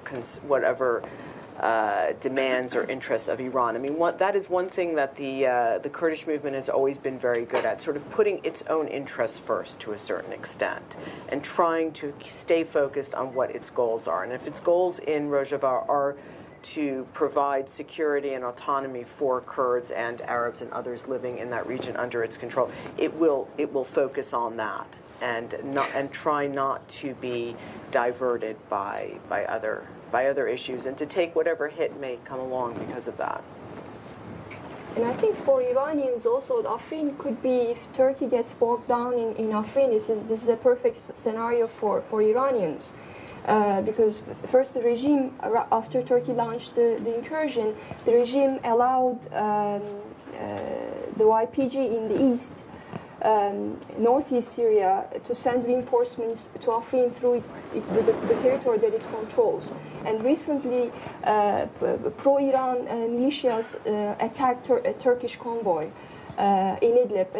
demands or interests of Iran. I mean, that is one thing that the Kurdish movement has always been very good at, sort of putting its own interests first to a certain extent and trying to stay focused on what its goals are. And if its goals in Rojava are to provide security and autonomy for Kurds and Arabs and others living in that region under its control, it will focus on that and try not to be diverted by other issues and to take whatever hit may come along because of that. And I think for Iranians also, Afrin could be, if Turkey gets bogged down in Afrin, this is a perfect scenario for Iranians. Because first the regime, after Turkey launched the incursion, the regime allowed the YPG in the east, northeast Syria, to send reinforcements to Afrin through the territory that it controls. And recently, pro-Iran militias attacked a Turkish convoy in Idlib,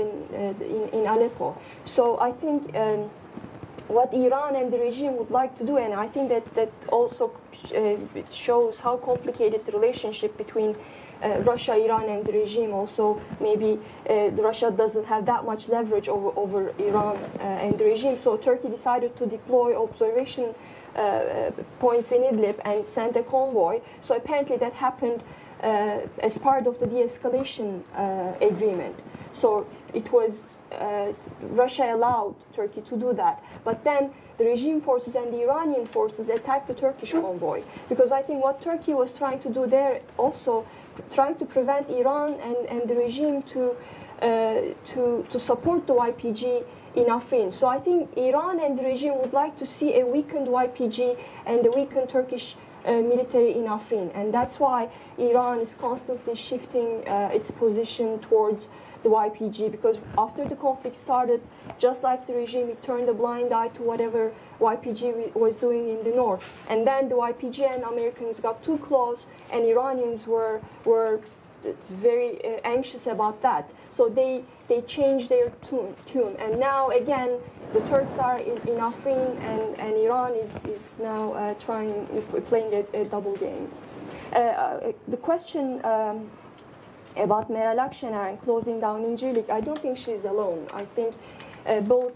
in Aleppo. So I think what Iran and the regime would like to do, and I think that also it shows how complicated the relationship between Russia, Iran, and the regime. Also, maybe Russia doesn't have that much leverage over Iran and the regime. So Turkey decided to deploy observation points in Idlib and send a convoy. So apparently that happened as part of the de-escalation agreement. So it was Russia allowed Turkey to do that. But then the regime forces and the Iranian forces attacked the Turkish convoy. Because I think what Turkey was trying to do there, also trying to prevent Iran and the regime to support the YPG in Afrin. So I think Iran and the regime would like to see a weakened YPG and a weakened Turkish military in Afrin. And that's why Iran is constantly shifting its position towards the YPG, because after the conflict started, just like the regime, it turned a blind eye to whatever YPG was doing in the north. And then the YPG and Americans got too close, and Iranians were very anxious about that. So they changed their tune. And now, again, the Turks are in Afrin, and Iran is now playing a double game. The question about Meral Akşener and closing down Incirlik, I don't think she's alone. I think both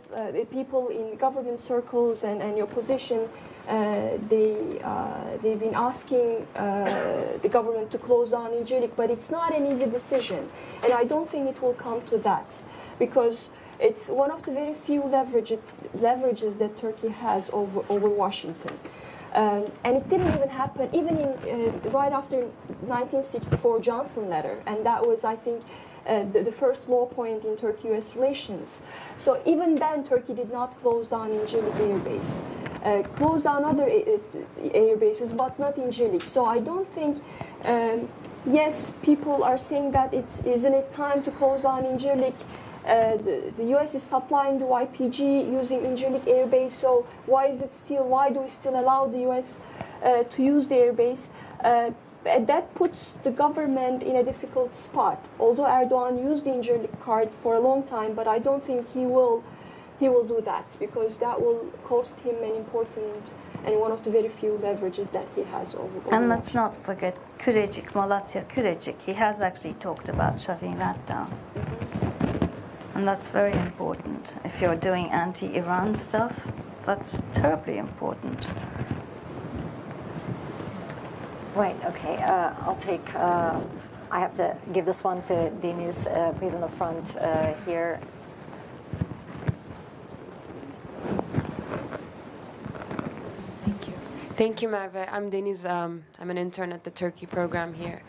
people in government circles and your opposition, they've been asking the government to close down Incirlik, but it's not an easy decision. And I don't think it will come to that, because it's one of the very few leverages that Turkey has over Washington. And it didn't even happen, even right after 1964 Johnson letter, and that was, I think, the first low point in Turkey-U.S. relations. So even then, Turkey did not close down Incirlik air base. Closed down other air bases, but not Incirlik. So I don't think, yes, people are saying that isn't it time to close down Incirlik? The U.S. is supplying the YPG using Incirlik air base, so why do we still allow the U.S. To use the air base? That puts the government in a difficult spot. Although Erdogan used the Incirlik card for a long time, but I don't think he will do that, because that will cost him an important and one of the very few leverages that he has over. And let's not forget Kürecik, Malatya Kürecik. He has actually talked about shutting that down. And that's very important. If you're doing anti-Iran stuff, that's terribly important. Right, okay. I'll take, I have to give this one to Deniz, please in the front here. Thank you, Merve. I'm Deniz. I'm an intern at the Turkey program here.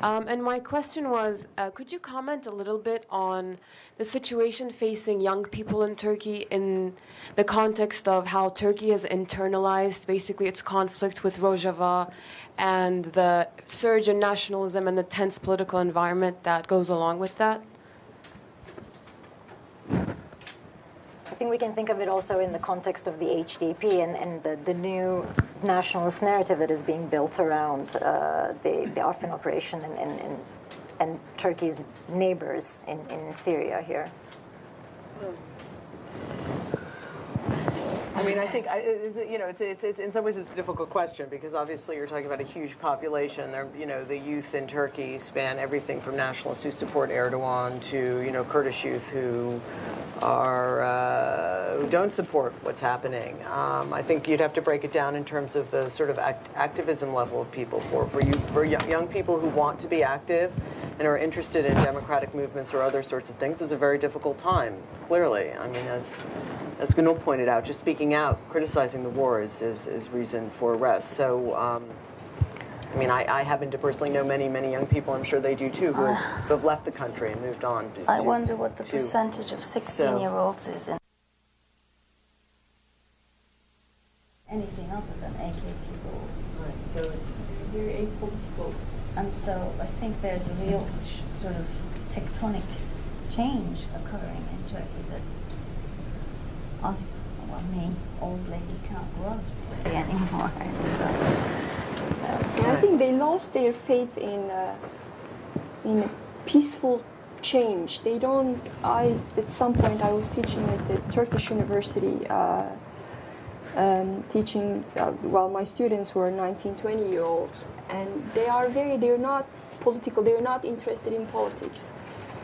And my question was, could you comment a little bit on the situation facing young people in Turkey in the context of how Turkey has internalized basically its conflict with Rojava and the surge in nationalism and the tense political environment that goes along with that? I think we can think of it also in the context of the HDP and the new nationalist narrative that is being built around the Afrin operation and Turkey's neighbors in Syria here. I mean, I think it's in some ways it's a difficult question, because obviously you're talking about a huge population. The youth in Turkey span everything from nationalists who support Erdogan to Kurdish youth who don't support what's happening. I think you'd have to break it down in terms of the sort of activism level of people. For young people who want to be active and are interested in democratic movements or other sorts of things, it's a very difficult time. Clearly, I mean, as Gunul pointed out, just speaking out, criticizing the war is reason for arrest. So, I mean, I happen to personally know many young people, I'm sure they do too, who have left the country and moved on. I wonder what the percentage of 16-year-olds is in anything anything other than AK people. Right. So it's very apolitical. And so I think there's a real sort of tectonic change occurring in Turkey that us, well, me, old lady, can't grasp really anymore. So, I think they lost their faith in peaceful change. They don't. At some point I was teaching at the Turkish university, teaching. Well, my students were 19, 20-year-olds, and they're not political. They're not interested in politics.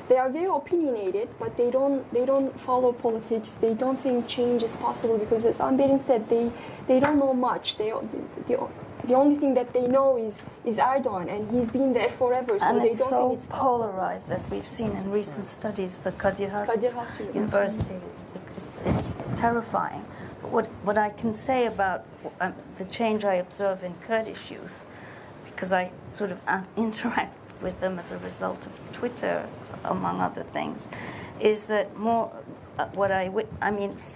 They are very opinionated, but they don't follow politics. They don't think change is possible because, as Amberin said, they don't know much. The only thing that they know is Erdogan, and he's been there forever. So and they it's don't so think it's polarized, as we've seen in recent studies. The Kadir Has University, it's terrifying. But what I can say about the change I observe in Kurdish youth, because I sort of interact with them as a result of Twitter, among other things, is that more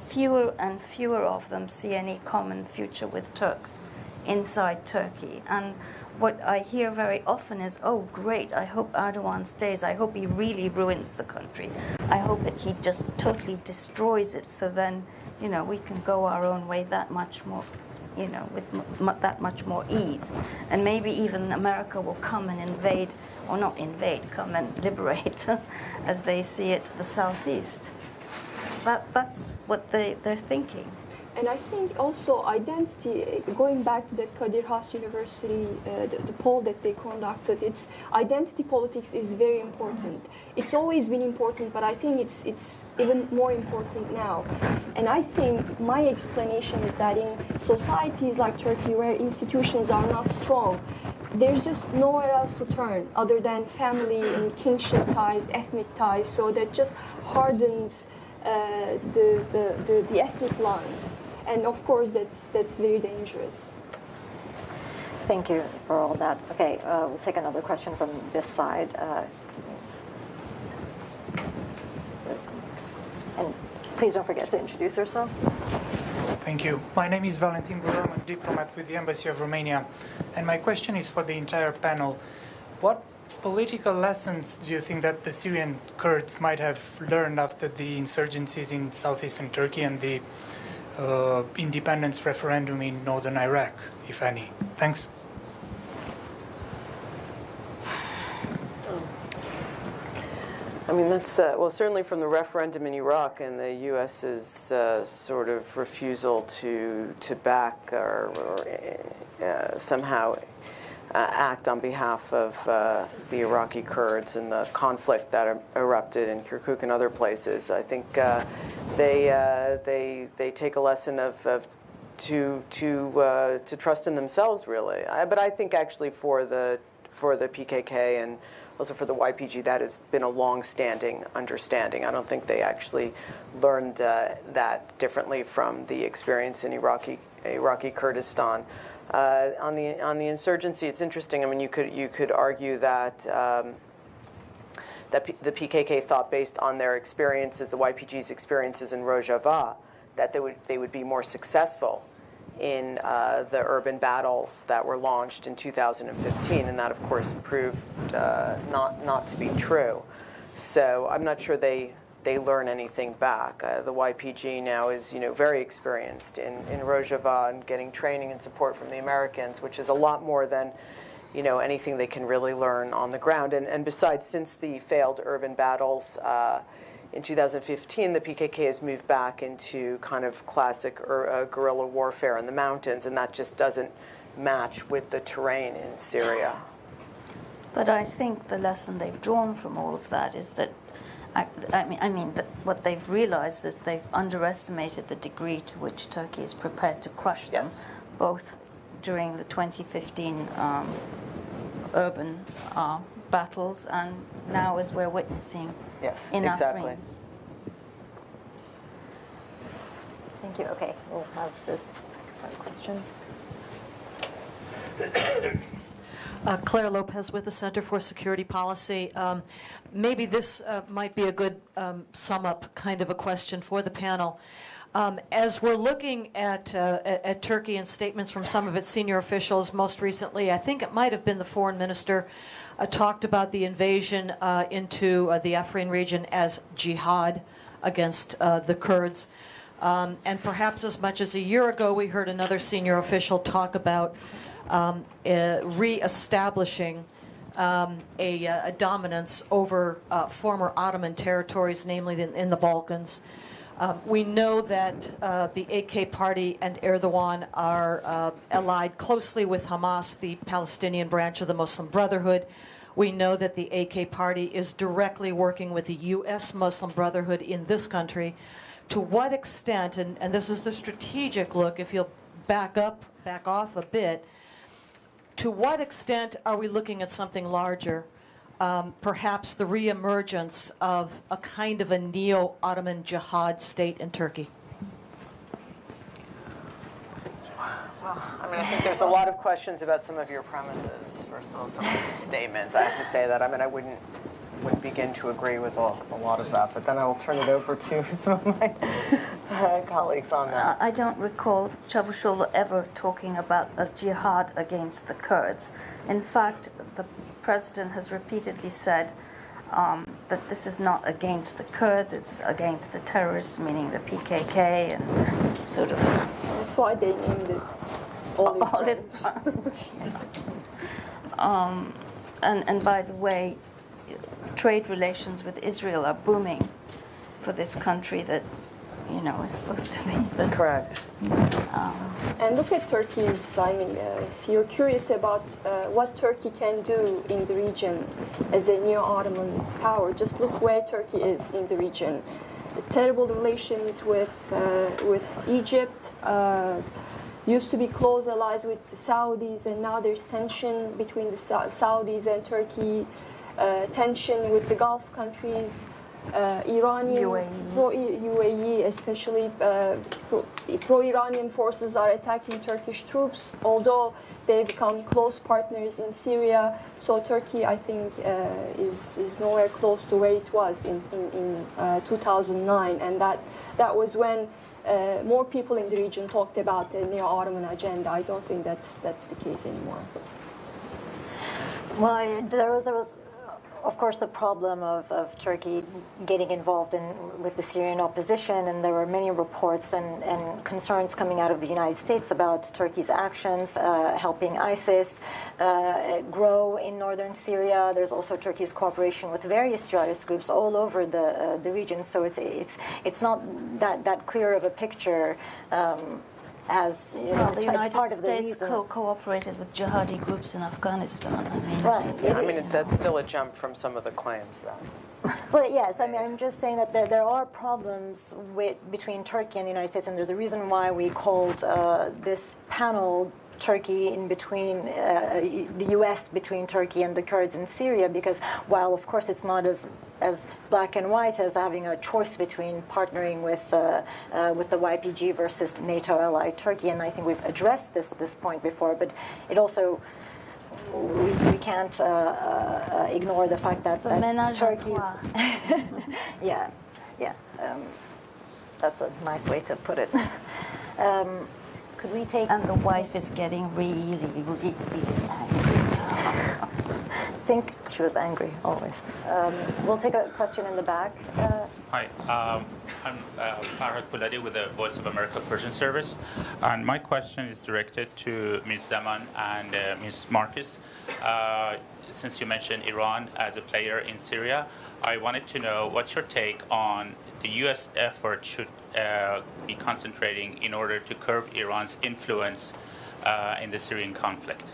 fewer and fewer of them see any common future with Turks inside Turkey. And what I hear very often is, oh, great, I hope Erdogan stays. I hope he really ruins the country. I hope that he just totally destroys it, so then, we can go our own way that much more, with that much more ease. And maybe even America will come and invade, or not invade, come and liberate, as they see it, the southeast. That's what they're thinking. And I think also identity, going back to that Kadir Has University, the poll that they conducted, it's identity politics is very important. It's always been important, but I think it's even more important now. And I think my explanation is that in societies like Turkey, where institutions are not strong, there's just nowhere else to turn other than family and kinship ties, ethnic ties, so that just hardens the ethnic lines. And of course, that's very dangerous. Thank you for all that. Okay, we'll take another question from this side. And please don't forget to introduce yourself. Thank you. My name is Valentin Guru. I'm a diplomat with the Embassy of Romania. And my question is for the entire panel. What political lessons do you think that the Syrian Kurds might have learned after the insurgencies in southeastern Turkey and the independence referendum in northern Iraq, if any? Thanks. I mean, that's, well, certainly from the referendum in Iraq and the U.S.'s sort of refusal to back or somehow act on behalf of the Iraqi Kurds and the conflict that erupted in Kirkuk and other places. I think they take a lesson of to trust in themselves, really. But I think actually for the PKK and also for the YPG, that has been a long-standing understanding. I don't think they actually learned that differently from the experience in Iraqi Kurdistan. On the insurgency, it's interesting. I mean, you could argue that that the PKK thought, based on their experiences, the YPG's experiences in Rojava, that they would be more successful in the urban battles that were launched in 2015, and that, of course, proved not to be true. So I'm not sure they learn anything back. The YPG now is, very experienced in Rojava and getting training and support from the Americans, which is a lot more than, anything they can really learn on the ground. And besides, since the failed urban battles in 2015, the PKK has moved back into kind of classic guerrilla warfare in the mountains, and that just doesn't match with the terrain in Syria. But I think the lesson they've drawn from all of that is that what they've realized is they've underestimated the degree to which Turkey is prepared to crush them, yes, both during the 2015 urban battles and now as we're witnessing in exactly. Afrin. Thank you. Okay, we'll have this question. Claire Lopez with the Center for Security Policy. Maybe this might be a good sum-up kind of a question for the panel. As we're looking at Turkey and statements from some of its senior officials, most recently, I think it might have been the foreign minister, talked about the invasion into the Afrin region as jihad against the Kurds. And perhaps as much as a year ago, we heard another senior official talk about reestablishing a dominance over former Ottoman territories, namely in the Balkans. We know that the AK party and Erdogan are allied closely with Hamas, the Palestinian branch of the Muslim Brotherhood. We know that the AK party is directly working with the U.S. Muslim Brotherhood in this country. To what extent, and this is the strategic look, if you'll back off a bit, to what extent are we looking at something larger? Perhaps the reemergence of a kind of a neo-Ottoman jihad state in Turkey? Well, I mean, I think there's a lot of questions about some of your premises. First of all, some of these statements. I have to say that. I mean, I wouldn't begin to agree with a lot of that, but then I will turn it over to some of my colleagues on that. I don't recall Çavuşoğlu ever talking about a jihad against the Kurds. In fact, the president has repeatedly said that this is not against the Kurds, it's against the terrorists, meaning the PKK, and sort of... That's why they named it Olive Branch. And by the way, trade relations with Israel are booming for this country that, you know, is supposed to be the... Correct. And look at Turkey's, I mean, if you're curious about what Turkey can do in the region as a neo-Ottoman power, just look where Turkey is in the region. The terrible relations with Egypt, used to be close allies with the Saudis, and now there's tension between the Saudis and Turkey, tension with the Gulf countries. Iranian, UAE especially, pro-Iranian forces are attacking Turkish troops, although they become close partners in Syria. So Turkey, I think, is nowhere close to where it was in 2009, and that was when more people in the region talked about the neo-Ottoman agenda. I don't think that's the case anymore. Well, there was of course, the problem of Turkey getting involved with the Syrian opposition, and there were many reports and concerns coming out of the United States about Turkey's actions helping ISIS grow in northern Syria. There's also Turkey's cooperation with various jihadist groups all over the region. So it's not that clear of a picture. As you know, the United States cooperated with jihadi groups in Afghanistan. I mean, right. Yeah, I mean, that's still a jump from some of the claims, though. Well, yes. I mean, I'm just saying that there are problems between Turkey and the United States, and there's a reason why we called this panel Turkey in between the U.S. between Turkey and the Kurds in Syria, because while of course it's not as black and white as having a choice between partnering with the YPG versus NATO allied Turkey, and I think we've addressed this point before, but it also we can't ignore the fact that Turkey's that's a nice way to put it. Could we take... And the wife is getting really, really, really angry. I think she was angry, always. We'll take a question in the back. Hi, I'm Farhad Pouladi with the Voice of America Persian Service. And my question is directed to Ms. Zaman and Ms. Marcus. Since you mentioned Iran as a player in Syria, I wanted to know what's your take on the U.S. effort should be concentrating in order to curb Iran's influence in the Syrian conflict?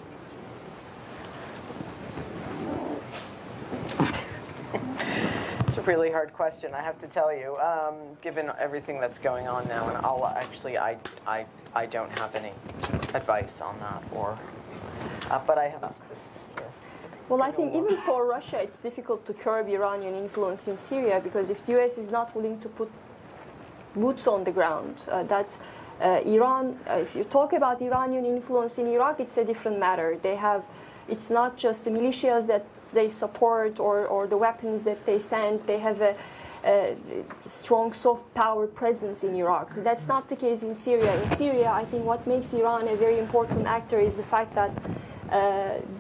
It's a really hard question, I have to tell you, given everything that's going on now. And I'll actually, I don't have any advice on that, or, but I have a specific. Well, I think even for Russia, it's difficult to curb Iranian influence in Syria, because if the U.S. is not willing to put boots on the ground, that's Iran. If you talk about Iranian influence in Iraq, it's a different matter. They have, it's not just the militias that they support or the weapons that they send. They have strong soft power presence in Iraq. That's not the case in Syria. In Syria, I think what makes Iran a very important actor is the fact that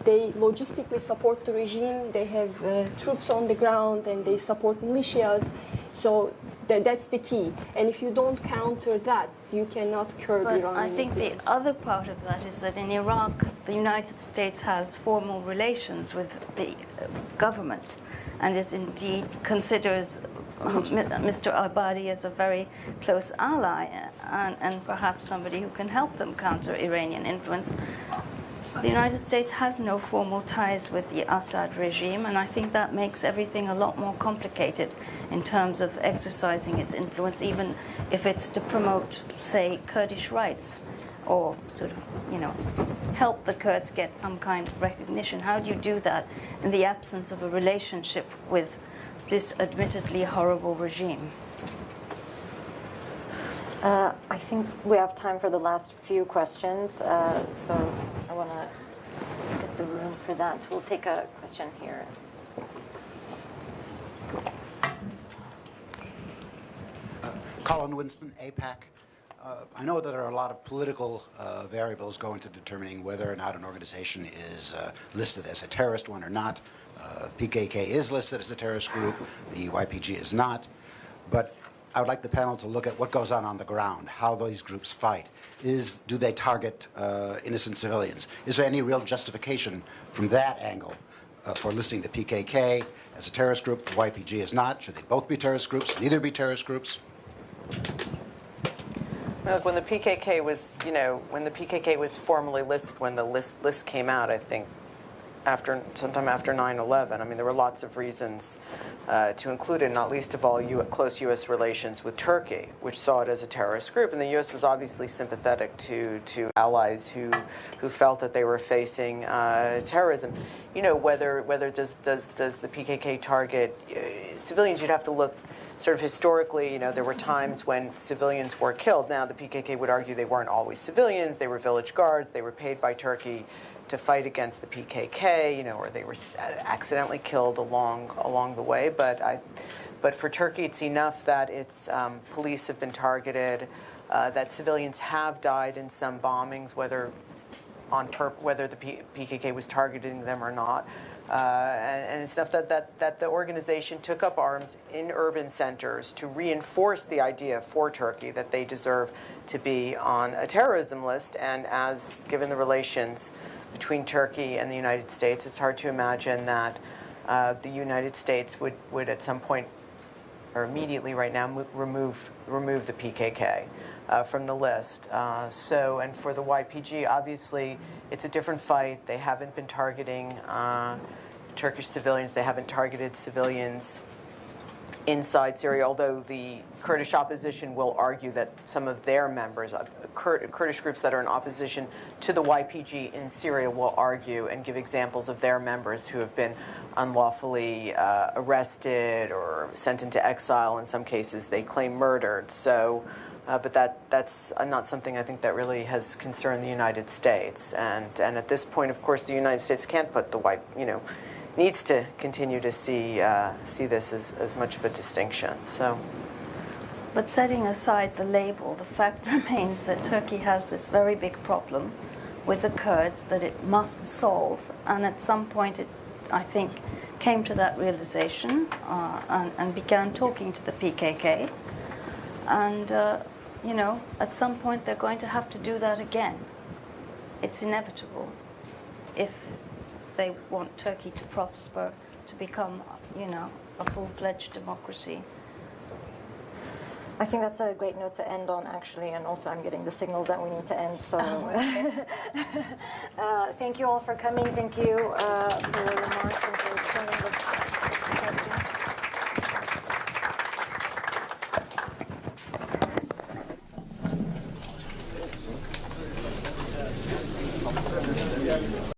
they logistically support the regime, they have troops on the ground, and they support militias. So that's the key. And if you don't counter that, you cannot curb Iran. I think the other part of that is that in Iraq, the United States has formal relations with the government and is indeed considers Mr. al-Abadi as a very close ally and perhaps somebody who can help them counter Iranian influence. The United States has no formal ties with the Assad regime, and I think that makes everything a lot more complicated in terms of exercising its influence, even if it's to promote, say, Kurdish rights or sort of, help the Kurds get some kind of recognition. How do you do that in the absence of a relationship with this admittedly horrible regime? I think we have time for the last few questions, so I want to get the room for that. We'll take a question here. Colin Winston, APAC. I know that there are a lot of political variables go into determining whether or not an organization is listed as a terrorist one or not. PKK is listed as a terrorist group. The YPG is not. But I would like the panel to look at what goes on the ground, how these groups fight. Do they target innocent civilians? Is there any real justification from that angle for listing the PKK as a terrorist group? The YPG is not. Should they both be terrorist groups? Neither be terrorist groups? Look, when the PKK was formally listed, when the list came out, I think sometime after 9/11. I mean, there were lots of reasons to include it, not least of all close U.S. relations with Turkey, which saw it as a terrorist group. And the U.S. was obviously sympathetic to allies who felt that they were facing terrorism. Whether does the PKK target civilians? You'd have to look. Sort of historically, there were times when civilians were killed. Now, the PKK would argue they weren't always civilians. They were village guards. They were paid by Turkey to fight against the PKK, or they were accidentally killed along the way. But for Turkey, it's enough that its police have been targeted, that civilians have died in some bombings, whether the PKK was targeting them or not. And it's enough that the organization took up arms in urban centers to reinforce the idea for Turkey that they deserve to be on a terrorism list. And given the relations between Turkey and the United States, it's hard to imagine that the United States would at some point, or immediately right now, remove the PKK from the list. And for the YPG, obviously, it's a different fight. They haven't been targeting Turkish civilians. They haven't targeted civilians inside Syria, although the Kurdish opposition will argue that some of their members, Kurdish groups that are in opposition to the YPG in Syria, will argue and give examples of their members who have been unlawfully arrested or sent into exile. In some cases, they claim murdered. So, but that's not something I think that really has concerned the United States. And at this point, of course, the United States can't put needs to continue to see this as much of a distinction. So, but setting aside the label, the fact remains that Turkey has this very big problem with the Kurds that it must solve, and at some point it, I think, came to that realization and began talking to the PKK, and at some point they're going to have to do that again. It's inevitable if they want Turkey to prosper, to become, a full-fledged democracy. I think that's a great note to end on, actually, and also I'm getting the signals that we need to end. So, thank you all for coming. Thank you for